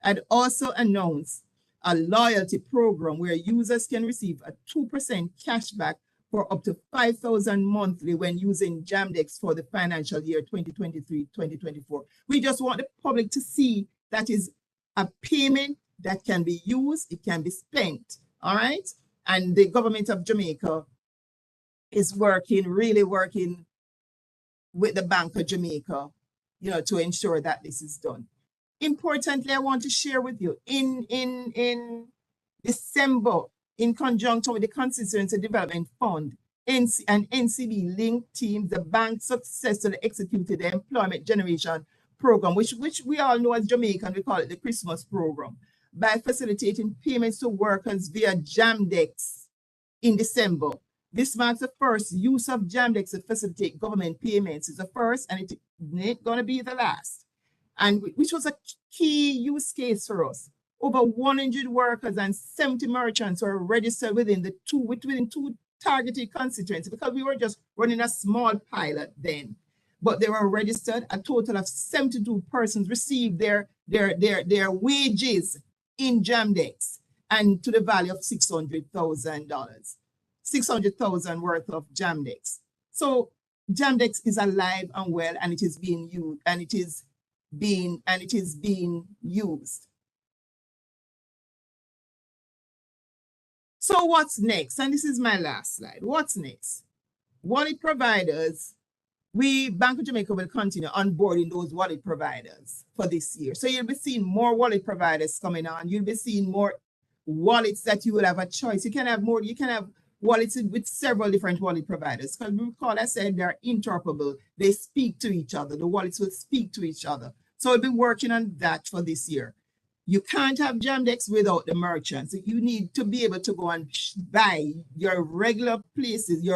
had also announced a loyalty program where users can receive a 2% cashback for up to $5,000 monthly when using Jam-Dex for the financial year 2023-2024. We just want the public to see that is a payment that can be used, it can be spent, all right? And the government of Jamaica is really working with the Bank of Jamaica, to ensure that this is done. Importantly, I want to share with you, in December in conjunction with the Constituency Development Fund and NCB linked teams, the bank successfully executed the Employment Generation Program, which we all know as Jamaican, we call it the Christmas Program, by facilitating payments to workers via Jam-Dex in December. This marks the first use of Jam-Dex to facilitate government payments. It's the first, and it ain't going to be the last, and which was a key use case for us. Over 100 workers and 70 merchants were registered within two targeted constituencies, because we were just running a small pilot then. But they were registered. A total of 72 persons received their wages in Jam-Dex, and to the value of $600,000. 600,000 worth of Jam-Dex. So Jam-Dex is alive and well, and it is being used, and it is being used. So what's next? And this is my last slide. What's next? Wallet providers. We, Bank of Jamaica, will continue onboarding those wallet providers for this year. So you'll be seeing more wallet providers coming on. You'll be seeing more wallets that you will have a choice. You can have more, you can have wallets with several different wallet providers. Because recall I said they're interoperable. They speak to each other. The wallets will speak to each other. So we'll be working on that for this year. You can't have Jam-Dex without the merchants. You need to be able to go and buy your regular places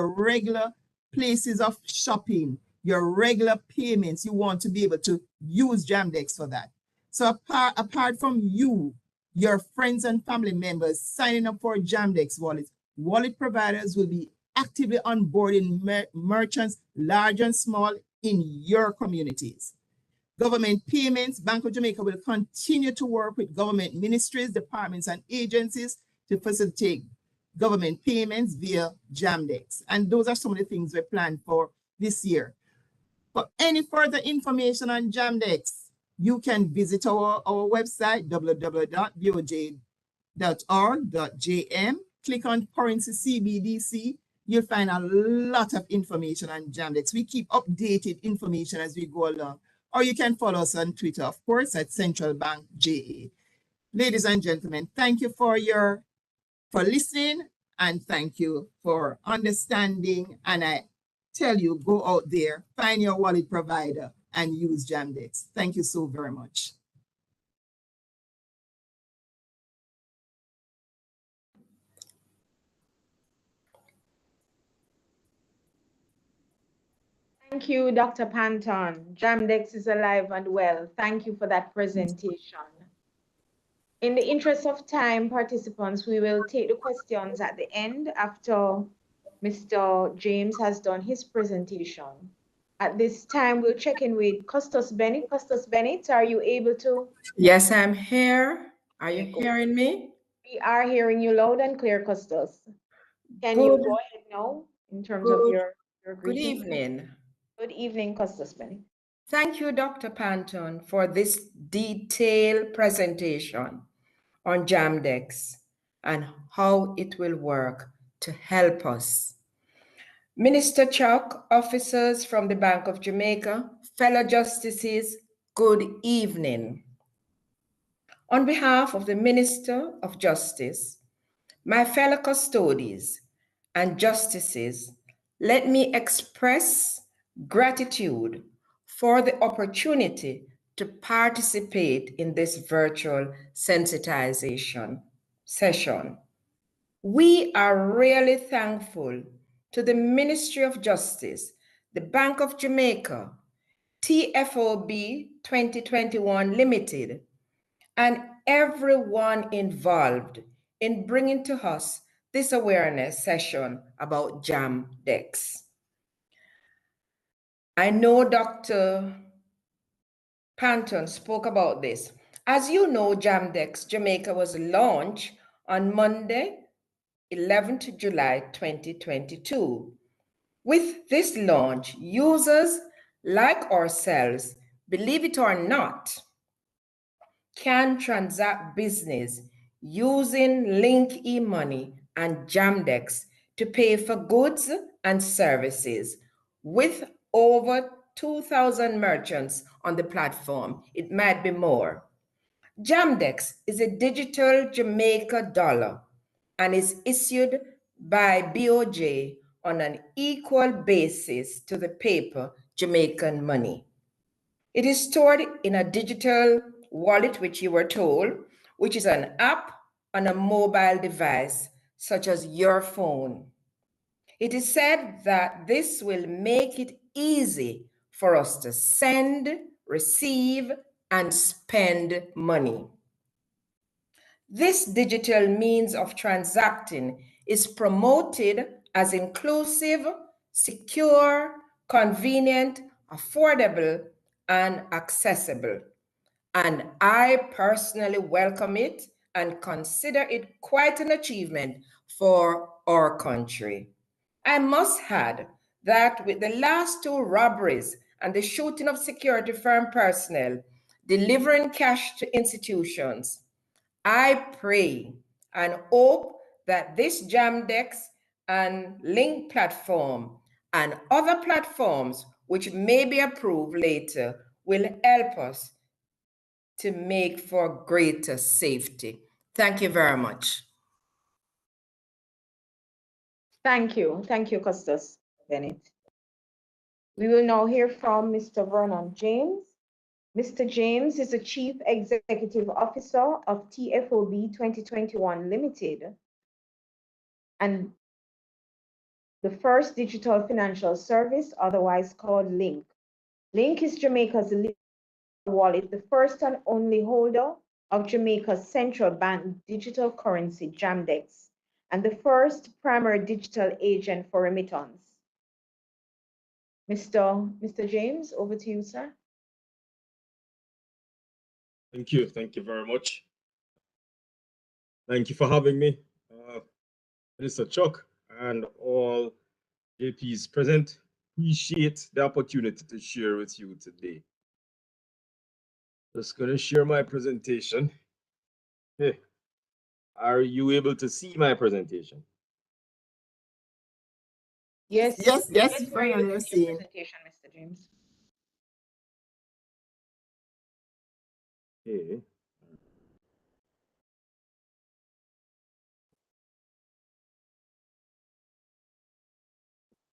of shopping, your regular payments. You want to be able to use Jam-Dex for that. So apart from you, your friends and family members signing up for Jam-Dex wallets, wallet providers will be actively onboarding merchants, large and small, in your communities. Government payments, Bank of Jamaica will continue to work with government ministries, departments, and agencies to facilitate government payments via Jam-Dex. And those are some of the things we plan for this year. For any further information on Jam-Dex, you can visit our website, www.boj.org.jm. Click on Currency CBDC. You'll find a lot of information on Jam-Dex. We keep updated information as we go along. Or you can follow us on Twitter, of course, at Central Bank JA. Ladies and gentlemen, thank you for listening, and thank you for understanding. And I tell you, go out there, find your wallet provider, and use Jam-Dex. Thank you so very much. Thank you, Dr. Panton. Jam-Dex is alive and well. Thank you for that presentation. In the interest of time, participants, we will take the questions at the end after Mr. James has done his presentation. At this time, we'll check in with Custos Bennett. Custos Bennett, are you able to? Yes, I'm here. Are you hearing me? We are hearing you loud and clear, Custos. Can you go ahead now in terms of your Good greeting? evening. Good evening, Custos Bennett. Thank you, Dr. Panton, for this detailed presentation on Jam-Dex and how it will work to help us. Minister Chuck, officers from the Bank of Jamaica, fellow justices, good evening. On behalf of the Minister of Justice, my fellow custodians and justices, let me express gratitude for the opportunity to participate in this virtual sensitization session. We are really thankful to the Ministry of Justice, the Bank of Jamaica, TFOB 2021 Limited, and everyone involved in bringing to us this awareness session about Jam-Dex. I know Dr. Panton spoke about this. As you know, Jam-Dex Jamaica was launched on Monday, 11th July 2022. With this launch, users like ourselves, believe it or not, can transact business using Link e-money and Jam-Dex to pay for goods and services with over 2,000 merchants on the platform. It might be more. Jam-Dex is a digital Jamaica dollar and is issued by BOJ on an equal basis to the paper Jamaican money. It is stored in a digital wallet, which you were told, which is an app on a mobile device, such as your phone. It is said that this will make it easy for us to send, receive, and spend money. This digital means of transacting is promoted as inclusive, secure, convenient, affordable, and accessible. And I personally welcome it and consider it quite an achievement for our country. I must add that with the last two robberies and the shooting of security firm personnel delivering cash to institutions, I pray and hope that this Jam-Dex and Link platform and other platforms which may be approved later will help us to make for greater safety. Thank you very much. Thank you. Thank you, Custis Bennett. We will now hear from Mr. Vernon James. Mr. James is the Chief Executive Officer of TFOB 2021 Limited and the first digital financial service, otherwise called Link. Link is Jamaica's wallet, the first and only holder of Jamaica's central bank digital currency, Jam-Dex, and the first primary digital agent for remittance. Mr. James, over to you, sir. Thank you. Thank you very much. Thank you for having me, Minister Chuck, and all JPs present. Appreciate the opportunity to share with you today. Just going to share my presentation. Hey, are you able to see my presentation? Yes, Yes, very on your scene. presentation, Mr. James. Okay.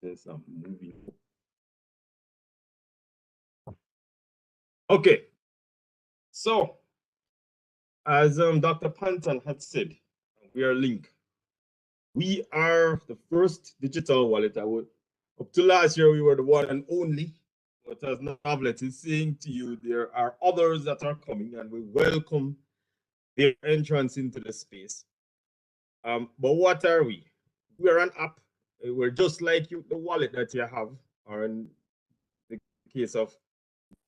Since I'm moving. Okay. So, as Dr. Panton had said, we are Link. We are the first digital wallet. Up to last year, we were the one and only. But as Navlet is saying to you, there are others that are coming, and we welcome their entrance into the space. But what are we? We are an app. We're just like you, the wallet that you have, or in the case of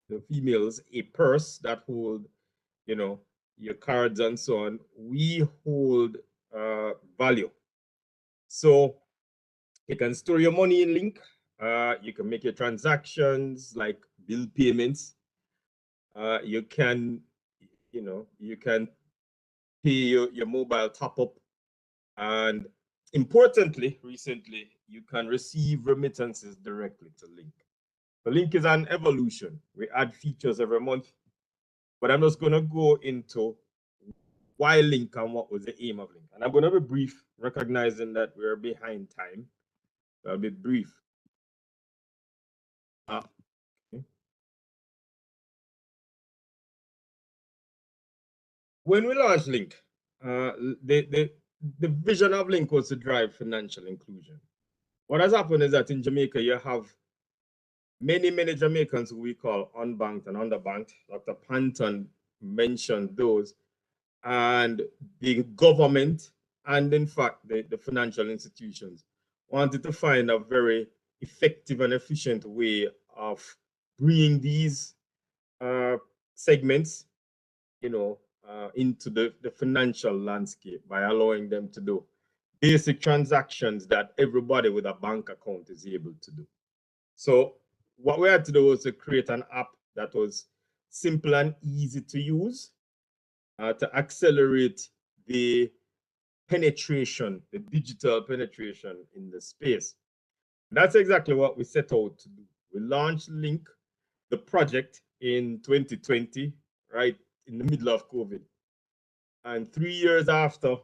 the females, a purse that hold, you know, your cards and so on. We hold value. So you can store your money in Link. You can make your transactions like bill payments. You can, you can pay your mobile top up. And importantly, recently, you can receive remittances directly to Link. The Link is an evolution. We add features every month, but I'm just going to go into why Link and what was the aim of Link. And I'm going to be brief, recognizing that we're behind time. I'll be brief. Okay. When we launched Link, the vision of Link was to drive financial inclusion. What has happened is that in Jamaica, you have many Jamaicans who we call unbanked and underbanked. Dr. Panton mentioned those. And the government and, in fact, the financial institutions wanted to find a very effective and efficient way of bringing these segments, into the financial landscape by allowing them to do basic transactions that everybody with a bank account is able to do. So what we had to do was to create an app that was simple and easy to use, to accelerate the penetration, the digital penetration in the space. That's exactly what we set out to do. We launched Link, the project, in 2020, right in the middle of COVID. And 3 years after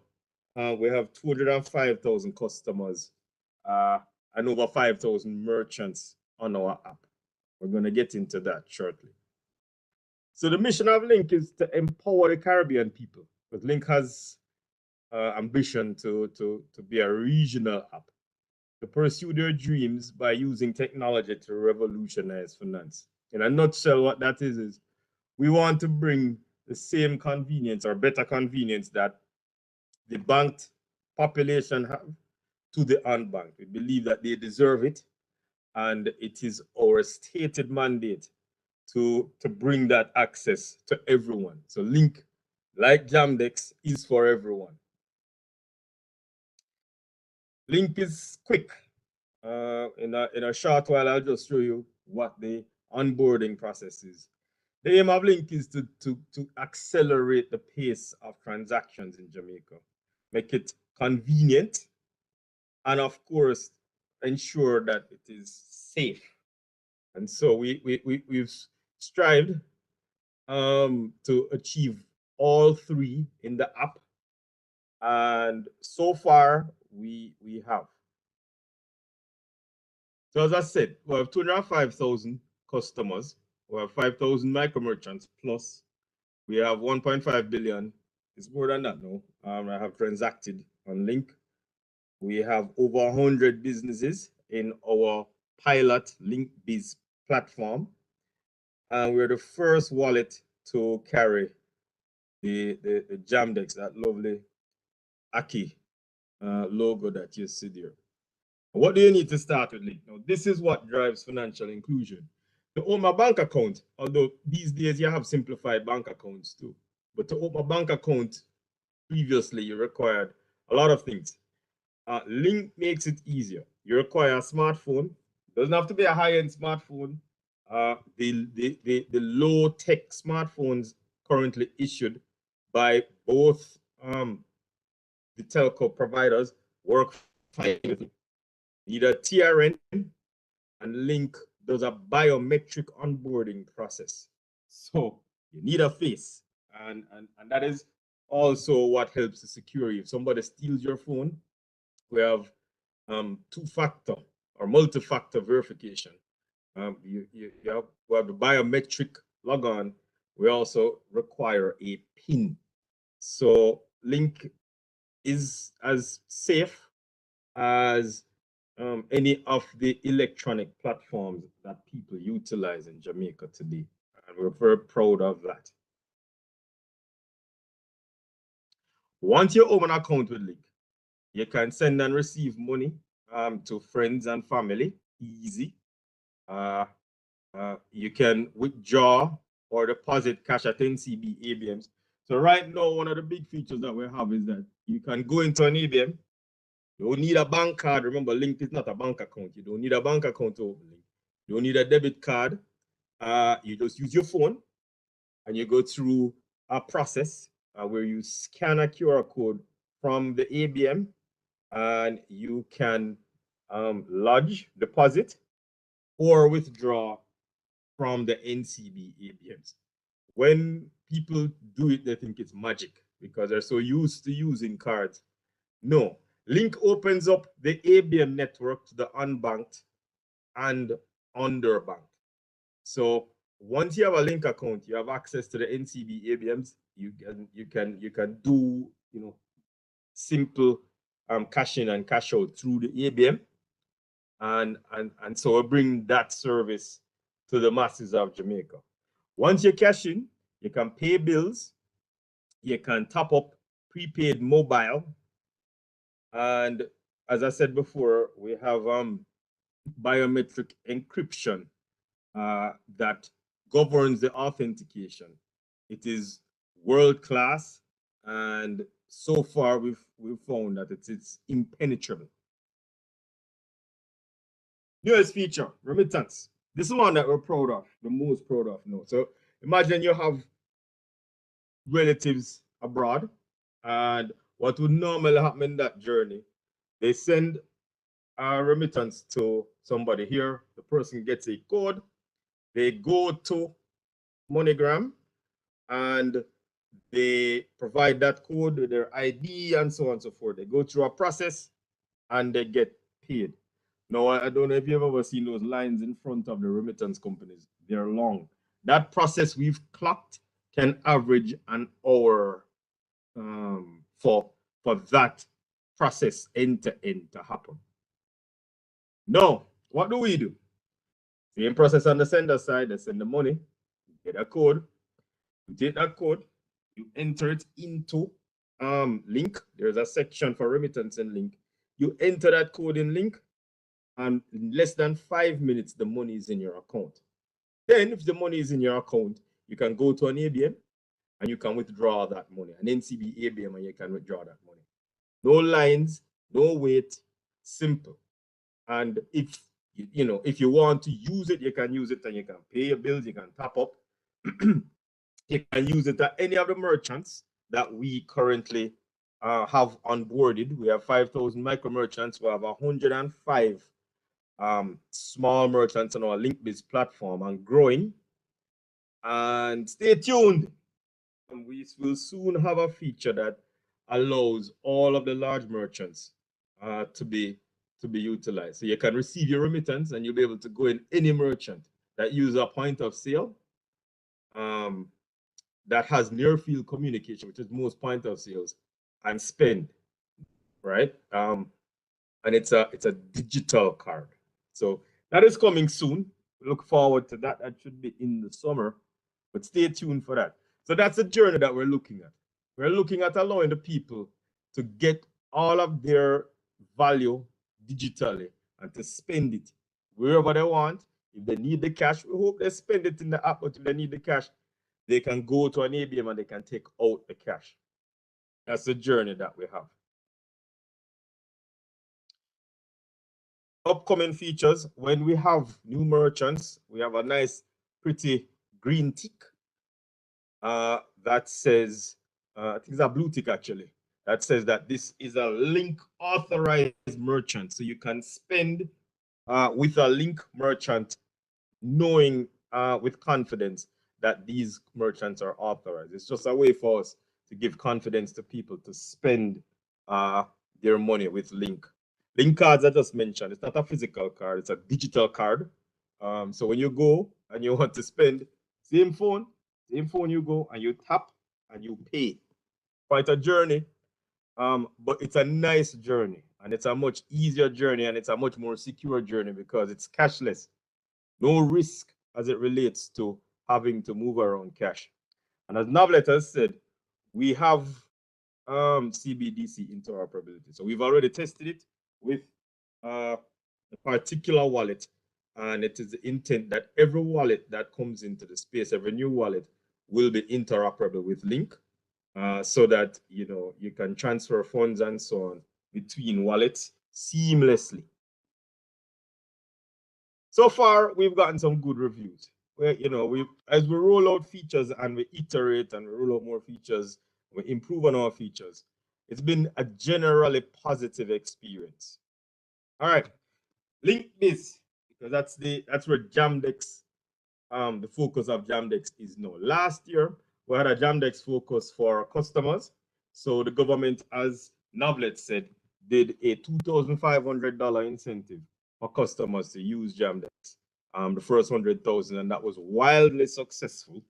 We have 205,000 customers and over 5,000 merchants on our app. We're going to get into that shortly. So the mission of Link is to empower the Caribbean people, because Link has ambition to be a regional app, to pursue their dreams by using technology to revolutionize finance. In a nutshell, what that is we want to bring the same convenience or better convenience that the banked population have to the unbanked. We believe that they deserve it, and it is our stated mandate to bring that access to everyone. So Link, like Jam-Dex, is for everyone. Link is quick. In a short while, I'll just show you what the onboarding process is. The aim of Link is to accelerate the pace of transactions in Jamaica, make it convenient, and of course, ensure that it is safe. And so we've strived to achieve all three in the app, and so far we have. So as I said, we have 205,000 customers, we have 5,000 micro merchants, plus we have 1.5 billion. It's more than that now. I have transacted on Link. We have over 100 businesses in our pilot Link Biz platform, and we're the first wallet to carry the Jam-Dex, that lovely Aki logo that you see there. What do you need to start with, Link? Now, this is what drives financial inclusion. To open a bank account, although these days you have simplified bank accounts too, but to open a bank account, previously you required a lot of things. Link makes it easier. You require a smartphone. Doesn't have to be a high-end smartphone. The low-tech smartphones currently issued by both the telco providers work fine with it. You need a TRN, and Link does a biometric onboarding process. So you need a face, and that is also what helps to secure you. If somebody steals your phone, we have two-factor or multi-factor verification. We have the biometric logon. We also require a PIN. So Link is as safe as any of the electronic platforms that people utilize in Jamaica today. And we're very proud of that. Once you open an account with Link, you can send and receive money to friends and family, easy. You can withdraw or deposit cash at NCB ABMs. So right now, one of the big features that we have is that you can go into an ABM. You don't need a bank card. Remember, Link is not a bank account. You don't need a bank account to open Link. You don't need a debit card. You just use your phone, and you go through a process where you scan a QR code from the ABM, and you can lodge, deposit, or withdraw from the NCB ABMs. When people do it, they think it's magic because they're so used to using cards. No, Link opens up the ABM network to the unbanked and underbanked. So once you have a Link account, you have access to the NCB ABMs. You can do simple cash in and cash out through the ABM, and so we bring that service to the masses of Jamaica. Once you cash in, you can pay bills, you can top up prepaid mobile, and as I said before, we have biometric encryption that governs the authentication. It is world class, and so far we've found that it's impenetrable. Newest feature, remittance. This is one that we're proud of, the most proud of now. So imagine you have relatives abroad, and what would normally happen in that journey, they send a remittance to somebody here. The person gets a code. They go to MoneyGram, and They provide that code with their ID and so on and so forth. They go through a process and they get paid. Now, I don't know if you've ever seen those lines in front of the remittance companies. They're long. That process we've clocked can average an hour for that process end to end to happen. Now, what do? Same process on the sender side. They send the money, you get a code, you take that code, you enter it into link. There's a section for remittance and link. You enter that code in link, and in less than 5 minutes, the money is in your account. Then, if the money is in your account, you can go to an ABM and you can withdraw that money, an NCB ABM, and you can withdraw that money. No lines, no wait, simple. And if if you want to use it, you can use it and you can pay your bills, you can top up. You can use it at any of the merchants that we currently have onboarded. We have 5,000 micro merchants. We have 105 small merchants on our LinkBiz platform and growing. And stay tuned. We will soon have a feature that allows all of the large merchants to be utilized. So you can receive your remittance and you'll be able to go in any merchant that uses a point of sale that has near field communication, which is most point of sales, and spend, right? And it's a digital card. So that is coming soon. Look forward to that. That should be in the summer, but stay tuned for that. So that's the journey that we're looking at. We're looking at allowing the people to get all of their value digitally and to spend it wherever they want. If they need the cash, we hope they spend it in the app, but if they need the cash, they can go to an ABM and they can take out the cash. That's the journey that we have. Upcoming features, when we have new merchants, we have a nice, pretty green tick that says, I think it's a blue tick actually, that says that this is a link authorized merchant. So you can spend with a link merchant knowing with confidence that these merchants are authorized. It's just a way for us to give confidence to people to spend their money with link. Link cards I just mentioned, it's not a physical card, it's a digital card. So when you go and you want to spend, same phone you go and you tap and you pay. Quite a journey, but it's a nice journey and it's a much easier journey and it's a much more secure journey because it's cashless. No risk as it relates to having to move around cash. And as Navlet has said, we have CBDC interoperability. So we've already tested it with a particular wallet, and it is the intent that every wallet that comes into the space, every new wallet, will be interoperable with Link, so that you can transfer funds and so on between wallets seamlessly. So far, we've gotten some good reviews. Where as we roll out features and we iterate and we roll out more features, we improve on our features. It's been a generally positive experience. All right, LinkBiz, because that's where Jam-Dex, the focus of Jam-Dex is now. Last year, we had a Jam-Dex focus for our customers. So the government, as Navlet said, did a $2,500 incentive for customers to use Jam-Dex, the first 100,000, and that was wildly successful.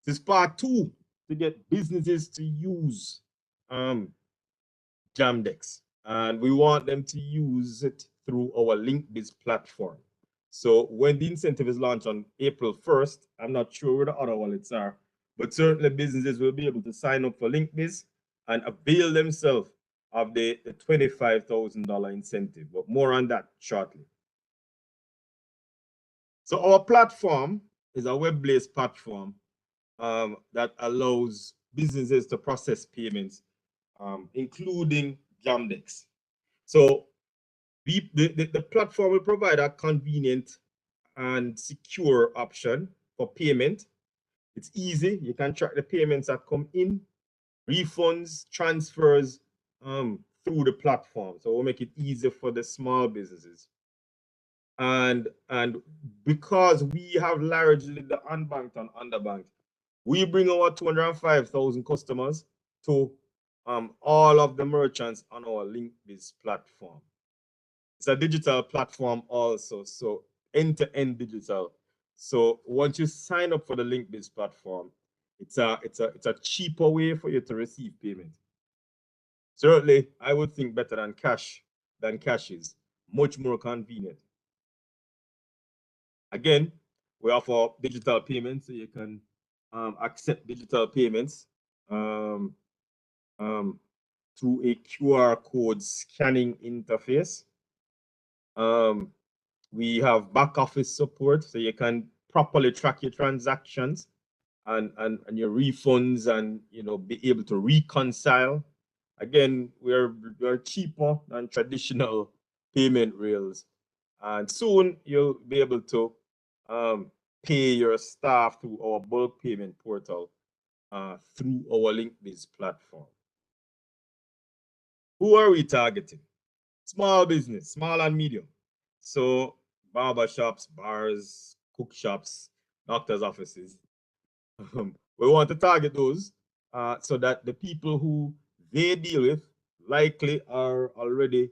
This is part 2 to get businesses to use Jam-Dex, and we want them to use it through our LinkBiz platform. So when the incentive is launched on April 1st, I'm not sure where the other wallets are, but certainly businesses will be able to sign up for LinkBiz and avail themselves of the $25,000 incentive, but more on that shortly. So our platform is a web-based platform that allows businesses to process payments, including Jam-Dex. So the platform will provide a convenient and secure option for payment. It's easy. You can track the payments that come in, refunds, transfers through the platform. So we'll make it easier for the small businesses. And because we have largely the unbanked and underbanked, We bring our 205,000 customers to all of the merchants on our LinkBiz platform. It's a digital platform also, so end-to-end digital. So once you sign up for the LinkBiz platform, it's a cheaper way for you to receive payment. Certainly, I would think better than cash is much more convenient. Again, we offer digital payments, so you can accept digital payments through a QR code scanning interface. We have back office support, so you can properly track your transactions and your refunds, and be able to reconcile. Again, we're cheaper than traditional payment rails, and soon you'll be able to pay your staff through our bulk payment portal through our LinkBiz platform. Who are we targeting? Small business, small and medium. So barber shops, bars, cook shops, doctors' offices. We want to target those so that the people who they deal with likely are already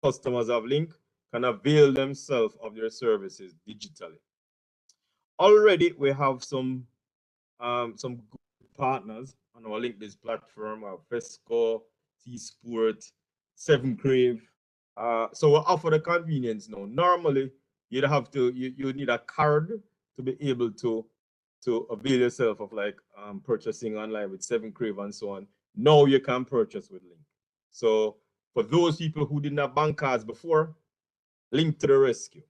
customers of Link can avail themselves of their services digitally. Already we have some good partners on our LinkBiz platform, our Fesco, T-Sport, 7 Crave. So we offer the convenience now. Normally, you'd have to you need a card to be able to avail yourself of like purchasing online with 7 Crave and so on. Now you can purchase with Link. So for those people who didn't have bank cards before, Link to the rescue.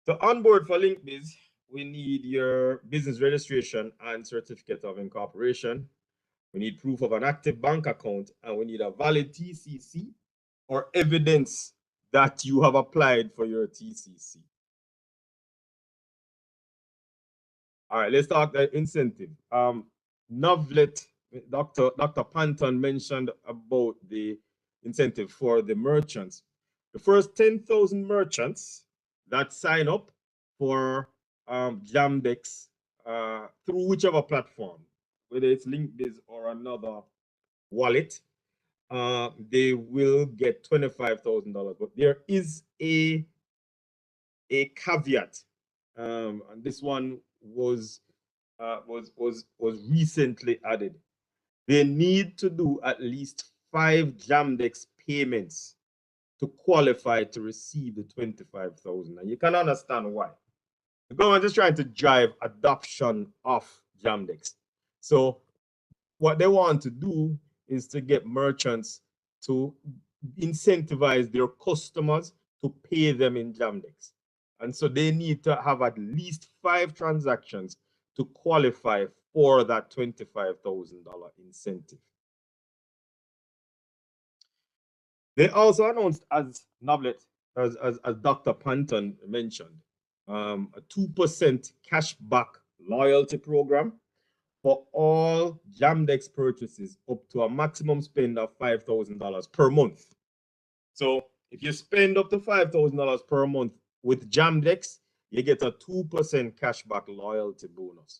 To onboard for LinkBiz, we need your business registration and certificate of incorporation. We need proof of an active bank account, and we need a valid TCC or evidence that you have applied for your TCC. All right, let's talk the incentive. Novlet, Dr. Panton mentioned about the incentive for the merchants. The first 10,000 merchants that sign up for Jam-Dex through whichever platform, whether it's LinkBiz or another wallet, they will get $25,000. But there is a caveat, and this one was recently added. They need to do at least 5 Jam-Dex payments to qualify to receive the 25,000. And you can understand why. The government is trying to drive adoption of Jam-Dex. So what they want to do is to get merchants to incentivize their customers to pay them in Jam-Dex. And so they need to have at least 5 transactions to qualify for that $25,000 incentive. They also announced, as Novlet, as Dr. Panton mentioned, a 2% cashback loyalty program for all Jam-Dex purchases up to a maximum spend of $5,000 per month. So if you spend up to $5,000 per month with Jam-Dex, you get a 2% cashback loyalty bonus.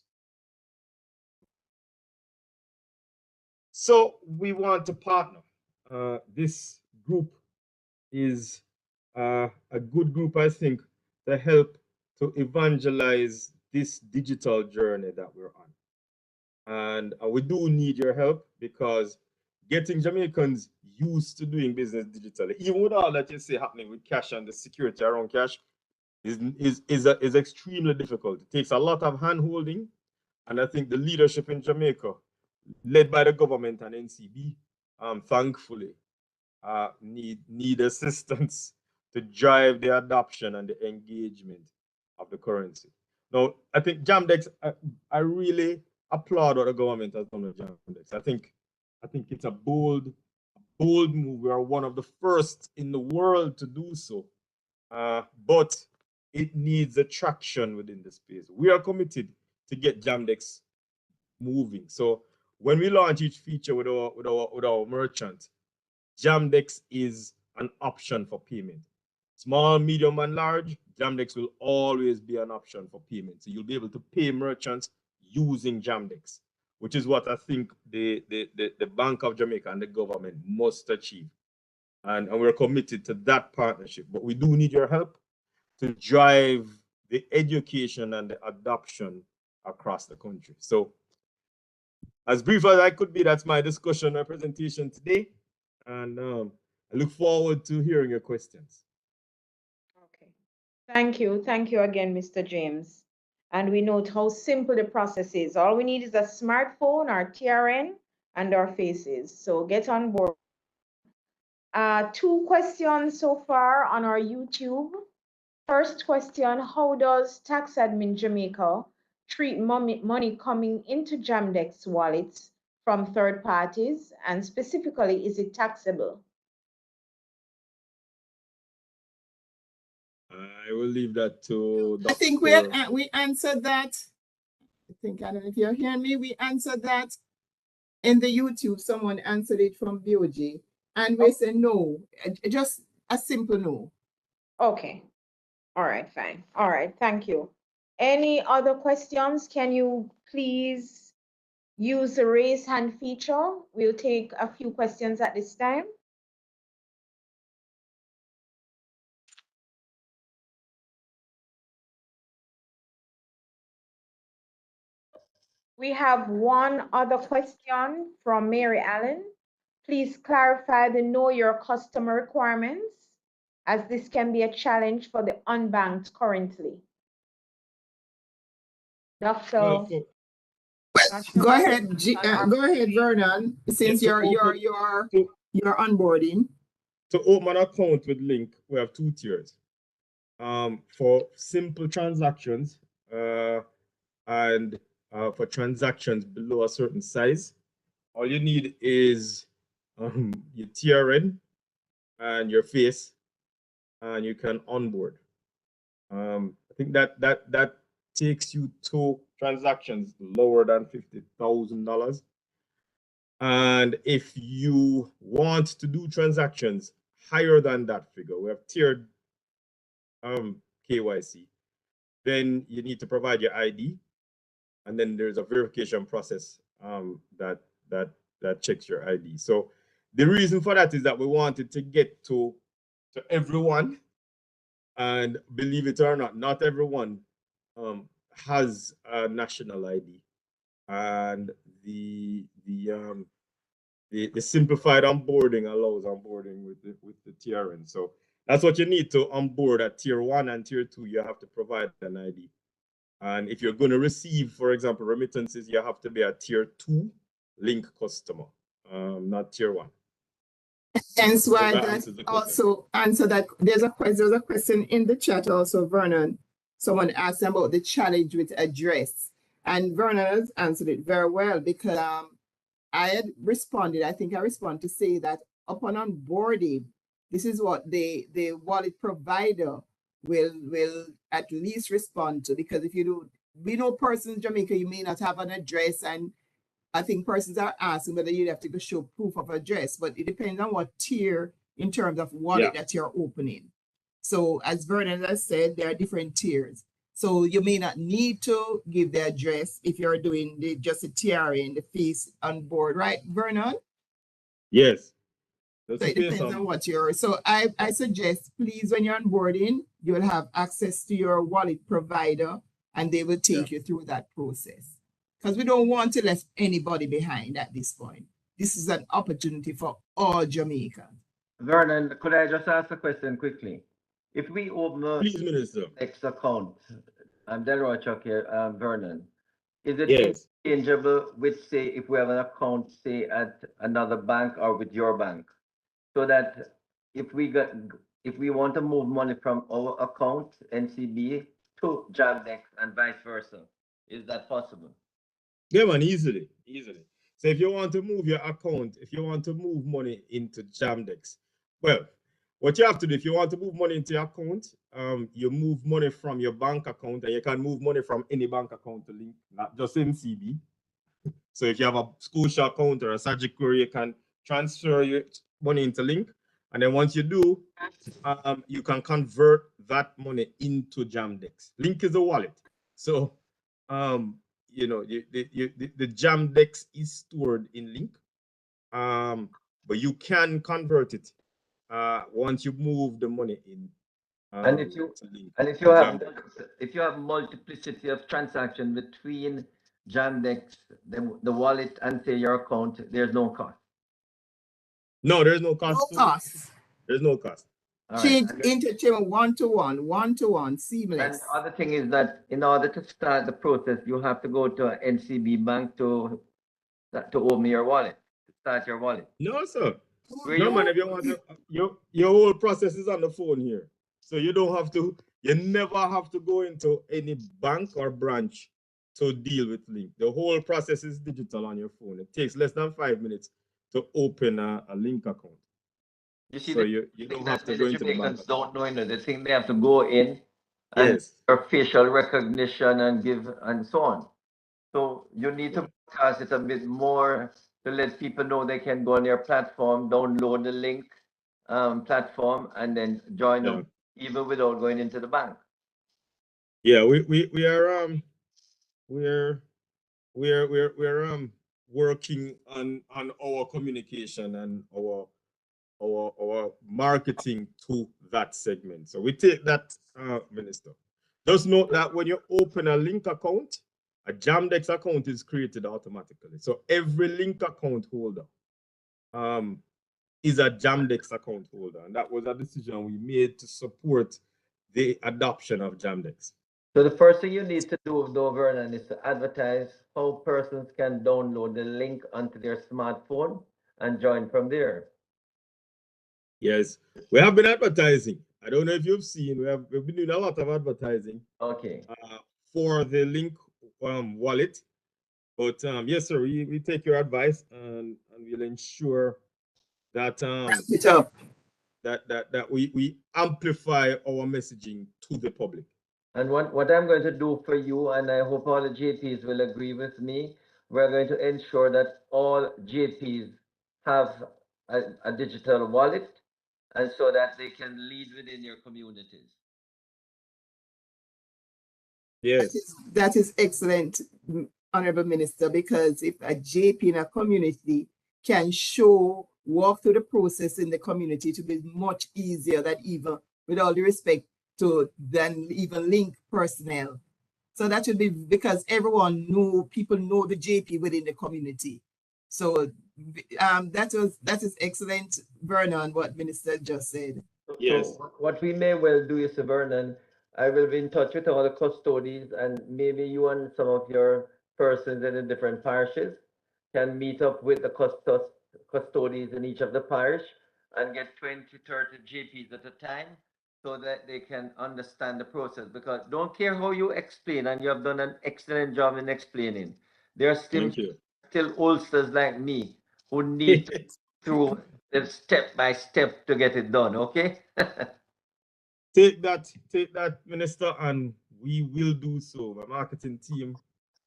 So we want to partner. This group is a good group, I think, to help to evangelize this digital journey that we're on. And we do need your help, because getting Jamaicans used to doing business digitally, even with all that you see happening with cash and the security around cash, is extremely difficult. It takes a lot of hand-holding, and I think the leadership in Jamaica, led by the government and NCB, thankfully, need assistance to drive the adoption and the engagement of the currency. Now, I think Jam-Dex, I really applaud what the government has done with Jam-Dex. I think it's a bold move. We are one of the first in the world to do so, but it needs a traction within the space. We are committed to get Jam-Dex moving. So when we launch each feature with our merchant, Jam-Dex is an option for payment. Small, medium, and large, Jam-Dex will always be an option for payment. So you'll be able to pay merchants using Jam-Dex, which is what I think the Bank of Jamaica and the government must achieve. And we're committed to that partnership. But we do need your help to drive the education and the adoption across the country. So as brief as I could be, that's my discussion or presentation today. And I look forward to hearing your questions. Okay. Thank you. Thank you again, Mr. James. And we note how simple the process is. All we need is a smartphone, our TRN, and our faces. So get on board. 2 questions so far on our YouTube. First question, how does Tax Admin Jamaica treat money coming into Jam-Dex wallets from third parties? And specifically, is it taxable? I will leave that to Dr. I think we answered that. I don't know if you're hearing me. We answered that in the YouTube. Someone answered it from BOG, and we said no, just a simple no. Okay. All right, fine. All right, thank you. Any other questions? Can you please use the raise hand feature? We'll take a few questions at this time. We have one other question from Mary Allen. Please clarify the know your customer requirements, as this can be a challenge for the unbanked currently. Dr. Go ahead, Vernon, since you're onboarding. To open an account with Link, we have 2 tiers. For simple transactions and for transactions below a certain size, all you need is your TRN and your face, and you can onboard. I think that takes you to transactions lower than $50,000. And if you want to do transactions higher than that figure, we have tiered KYC, then you need to provide your ID, and then there's a verification process that checks your ID. So the reason for that is that we wanted to get to everyone, and believe it or not, not everyone has a national ID, and the simplified onboarding allows onboarding with the TRN. So that's what you need to onboard at tier 1 and tier 2. You have to provide an ID. And if you're going to receive, for example, remittances, you have to be a tier 2 Link customer, not tier 1. Hence why that also answer that. There's a question in the chat also, Vernon. Someone asked about the challenge with address, and Vernon has answered it very well, because I had responded. I think I responded to say that upon onboarding, this is what the wallet provider will at least respond to, because if you do, we know persons in Jamaica, you may not have an address, and I think persons are asking whether you'd have to go show proof of address, but it depends on what tier in terms of wallet that you're opening. So as Vernon has said, there are different tiers. So you may not need to give the address if you're doing just a TRN, the fees on board, right, Vernon? Yes. So it depends on what you're. So I suggest, please, when you're onboarding, you will have access to your wallet provider, and they will take you through that process. Because we don't want to leave anybody behind at this point. This is an opportunity for all Jamaicans. Vernon, could I just ask a question quickly? If we open a X account, I'm Delroy Chuck here, Vernon, is it interchangeable with, say, if we have an account, say, at another bank or with your bank? So that if we want to move money from our account, NCB, to Jam-Dex and vice versa, is that possible? Yeah, man, easily. So if you want to move your account, if you want to move money into Jam-Dex, well, what you have to do, if you want to move money into your account, you move money from your bank account, and you can move money from any bank account to Link, not just NCB. So if you have a Scotia account or a Sagicor, you can transfer your money into Link, And then once you do, you can convert that money into Jam-Dex. Link is a wallet. So, you know, the Jam-Dex is stored in Link, but you can convert it once you move the money in. And if you have multiplicity of transaction between Jam-Dex, the wallet, and say your account, there's no cost. No, there's no cost. No cost. There's no cost. Change interchange one-to-one, seamless. And the other thing is that in order to start the process, you have to go to an NCB bank to open your wallet, to start your wallet. No, sir. No, man, if you want to, your whole process is on the phone here. So you don't have to, you never have to go into any bank or branch to deal with Link. The whole process is digital on your phone. It takes less than 5 minutes to open a Link account. You see, so you don't have to go into the bank. Don't know, they think they have to go in and your facial recognition and so on. So you need to broadcast it a bit more to let people know they can go on your platform, download the Link platform, and then join them even without going into the bank. Yeah, we are working on our communication and our marketing to that segment. So we take that, Minister. Just note that when you open a Link account, a Jam-Dex account is created automatically. So every Link account holder is a Jam-Dex account holder. And that was a decision we made to support the adoption of Jam-Dex. So the first thing you need to do, Vernon, is to advertise how persons can download the Link onto their smartphone and join from there. Yes, we have been advertising. I don't know if you've seen, we've been doing a lot of advertising. Okay. For the Link wallet. But yes, sir, we take your advice and we'll ensure that that we amplify our messaging to the public. And what I'm going to do for you, and I hope all the JPs will agree with me, we're going to ensure that all JPs have a digital wallet, and so that they can lead within your communities. Yes. That is excellent, Honorable Minister, because if a JP in a community can walk through the process in the community, to be much easier than even, with all due respect, than even Link personnel. So that should be because people know the JP within the community. So that is excellent, Vernon, what Minister just said. Yes. So what we may well do is, Vernon, I will be in touch with all the custodians, and maybe you and some of your persons in the different parishes can meet up with the custodians in each of the parish and get 20, 30 JPs at a time, so that they can understand the process. Because don't care how you explain, and you have done an excellent job in explaining, there are still oldsters like me who need to through the step by step to get it done. Okay. Take that, Minister, and we will do so. My marketing team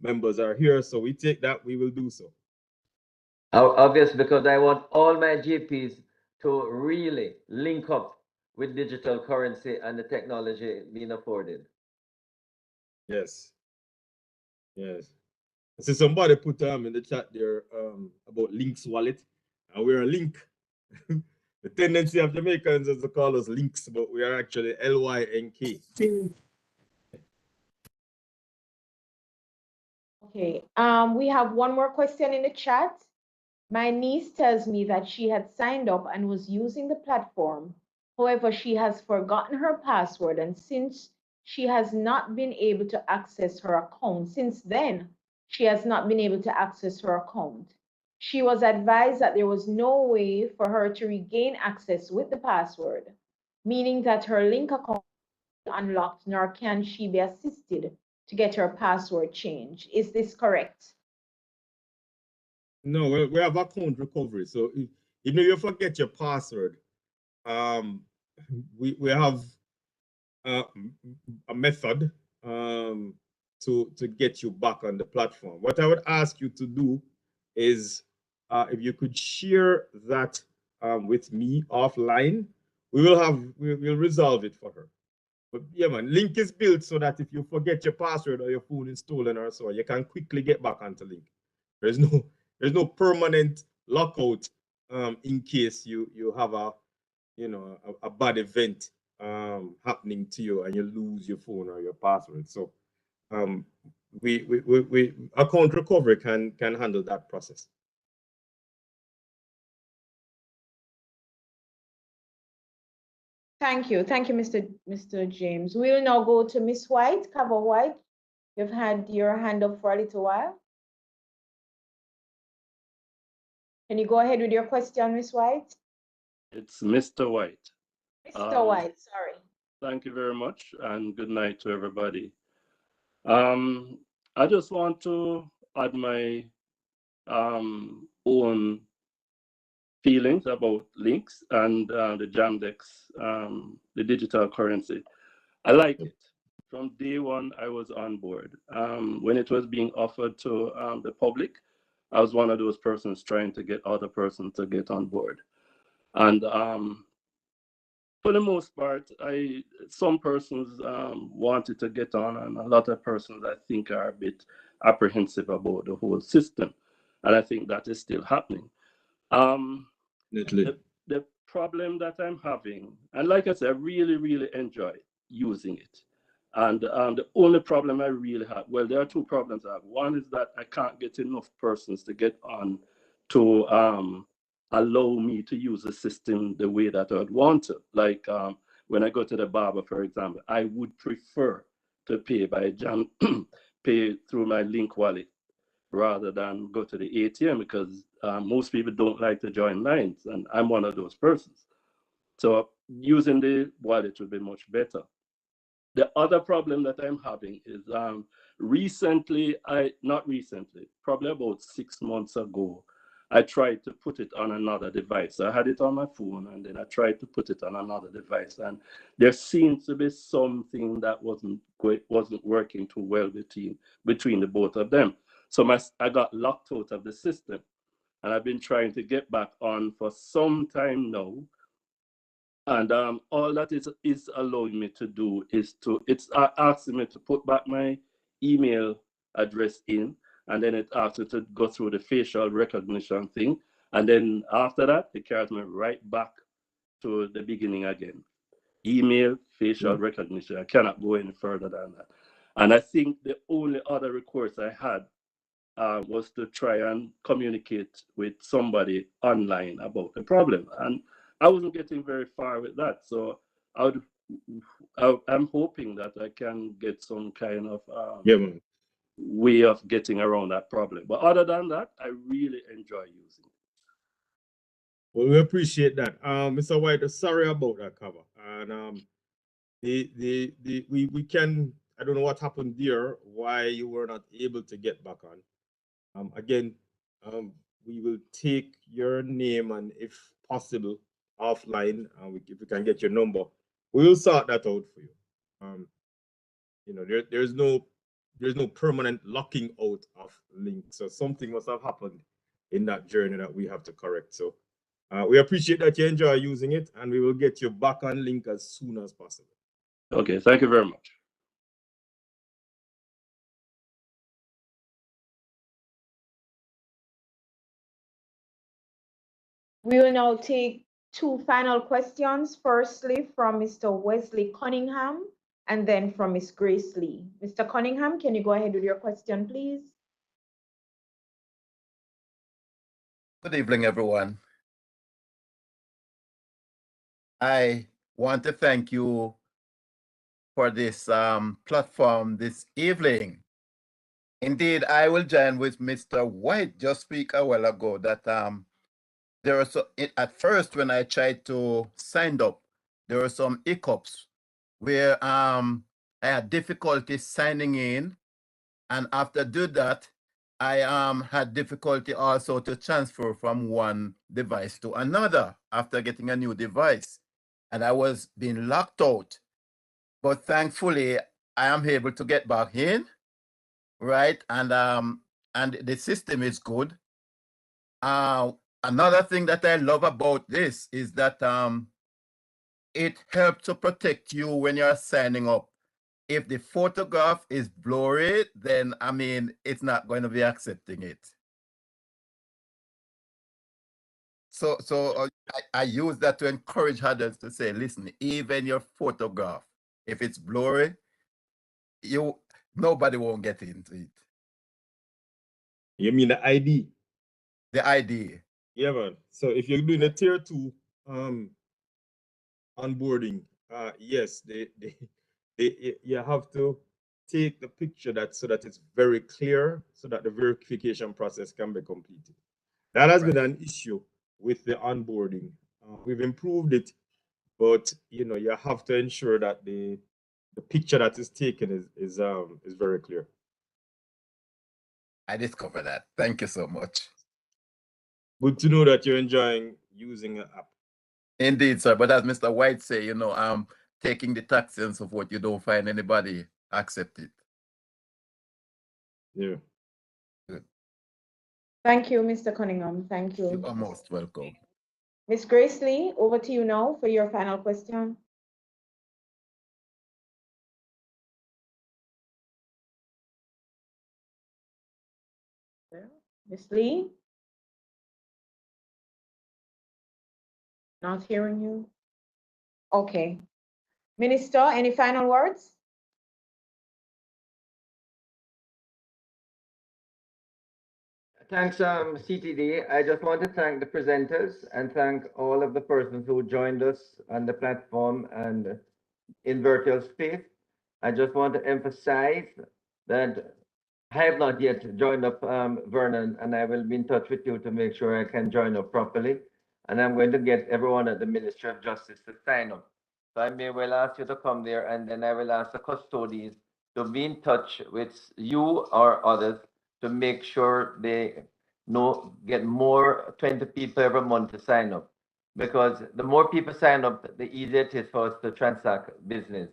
members are here, so we take that, we will do so. Obviously, because I want all my GPs to really link up with digital currency and the technology being afforded. Yes. Yes. So somebody put in the chat there about Link's wallet, and we're a Link. The tendency of Jamaicans is to call us Links, but we are actually LYNK. Okay, we have one more question in the chat. My niece tells me that she had signed up and was using the platform. However, she has forgotten her password, and since she has not been able to access her account, she has not been able to access her account. She was advised that there was no way for her to regain access with the password, meaning that her Link account is unlocked, nor can she be assisted to get her password changed. Is this correct? No, we have account recovery. So if you forget your password, we have a method to get you back on the platform. What I would ask you to do is if you could share that with me offline, we'll resolve it for her. But yeah, man, Link is built so that if you forget your password or your phone is stolen or so, you can quickly get back onto Link. There's no permanent lockout in case you have a bad event happening to you and you lose your phone or your password. So we account recovery can handle that process. Thank you, Mr. James. We'll now go to Miss White, Cover White. You've had your hand up for a little while. Can you go ahead with your question, Miss White? It's Mr. White. Mr. White, sorry. Thank you very much, and good night to everybody. I just want to add my own feelings about links and the Jam-Dex, the digital currency. I like it. From day one, I was on board. When it was being offered to the public, I was one of those persons trying to get other persons to get on board. And for the most part, some persons wanted to get on, and a lot of persons I think are a bit apprehensive about the whole system, and I think that is still happening. The problem that I'm having, and like I said, I really enjoy using it. And the only problem I really have, well, there are two problems I have. One is that I can't get enough persons to get on to allow me to use the system the way that I'd want to. Like when I go to the barber, for example, I would prefer to pay by pay through my Link wallet rather than go to the ATM, because most people don't like to join lines, and I'm one of those persons. So using the wallet would be much better. The other problem that I'm having is probably about 6 months ago, I tried to put it on another device. I had it on my phone, and then I tried to put it on another device, and there seems to be something that wasn't working too well between the both of them. So I got locked out of the system, and I've been trying to get back on for some time now. And all that is allowing me to do is it's asking me to put back my email address in, and then it asks me to go through the facial recognition thing. And then after that, it carries me right back to the beginning again. Email, facial recognition. I cannot go any further than that. And I think the only other recourse I had was to try and communicate with somebody online about the problem. And I wasn't getting very far with that. So I'm hoping that I can get some kind of way of getting around that problem. But other than that, I really enjoy using it. Well, we appreciate that. Mr. White, sorry about that cover. And we can, I don't know what happened there, why you were not able to get back on. Again, we will take your name, and if possible, offline, if we can get your number, we will sort that out for you. There's no permanent locking out of Link, so something must have happened in that journey that we have to correct. So we appreciate that you enjoy using it, and we will get you back on Link as soon as possible. Okay, thank you very much. We will now take two final questions. Firstly, from Mr. Wesley Cunningham, and then from Ms. Grace Lee. Mr. Cunningham, can you go ahead with your question, please? Good evening, everyone. I want to thank you for this platform this evening. Indeed, I will join with Mr. White just speak a while ago that there was at first when I tried to sign up, there were some hiccups where I had difficulty signing in, and after do that, I had difficulty also to transfer from one device to another after getting a new device, and I was being locked out. But thankfully, I am able to get back in, right? And the system is good. Another thing that I love about this is that it helps to protect you when you're signing up. If the photograph is blurry, then I mean, it's not going to be accepting it. So I use that to encourage others to say, listen, even your photograph, if it's blurry, nobody won't get into it. You mean the ID? The ID. Yeah, man. So if you're doing a tier 2 onboarding, yes, you have to take the picture so that it's very clear, so that the verification process can be completed. That has been an issue with the onboarding. We've improved it, but you have to ensure that the picture that is taken is very clear. I discovered that. Thank you so much. Good to know that you're enjoying using an app. Indeed, sir. But as Mr. White say, taking the taxi and so forth, you don't find anybody accept it. Yeah. Good. Thank you, Mr. Cunningham. Thank you. You are most welcome. Ms. Grace Lee, over to you now for your final question. Ms. Lee? Not hearing you. Okay. Minister, any final words? Thanks, CTD. I just want to thank the presenters and thank all of the persons who joined us on the platform and in virtual space. I just want to emphasize that I have not yet joined up, Vernon, and I will be in touch with you to make sure I can join up properly. And I'm going to get everyone at the Ministry of Justice to sign up. So I may well ask you to come there, and then I will ask the custodians to be in touch with you or others to make sure they get more 20 people every month to sign up. Because the more people sign up, the easier it is for us to transact business.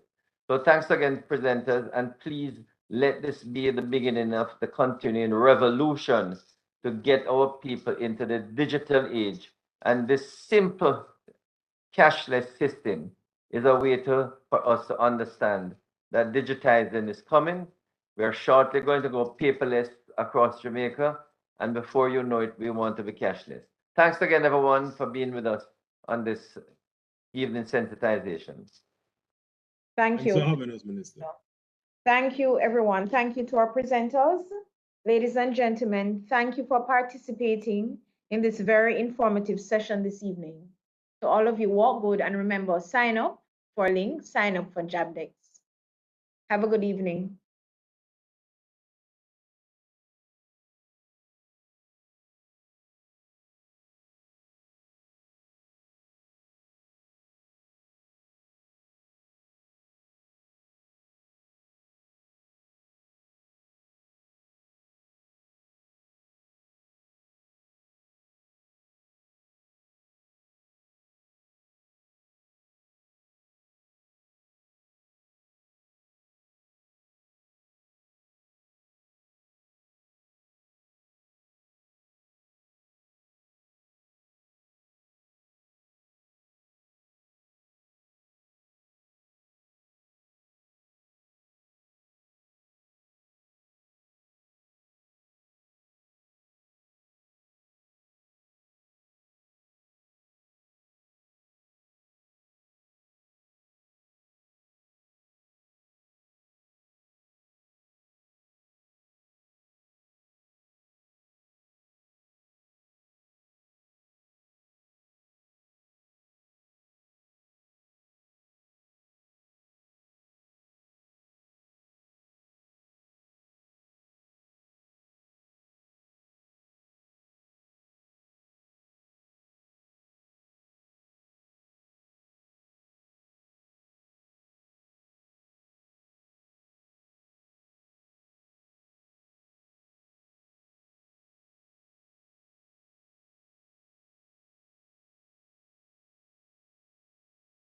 So thanks again, presenters, and please let this be the beginning of the continuing revolution to get our people into the digital age. And this simple cashless system is a way for us to understand that digitizing is coming. We are shortly going to go paperless across Jamaica. And before you know it, we want to be cashless. Thanks again, everyone, for being with us on this evening sensitization. Thank you. Thanks for having us, Minister. Thank you, everyone. Thank you to our presenters. Ladies and gentlemen, thank you for participating in this very informative session this evening. To all of you, walk good, and remember, sign up for a link, sign up for Jam-Dex. Have a good evening.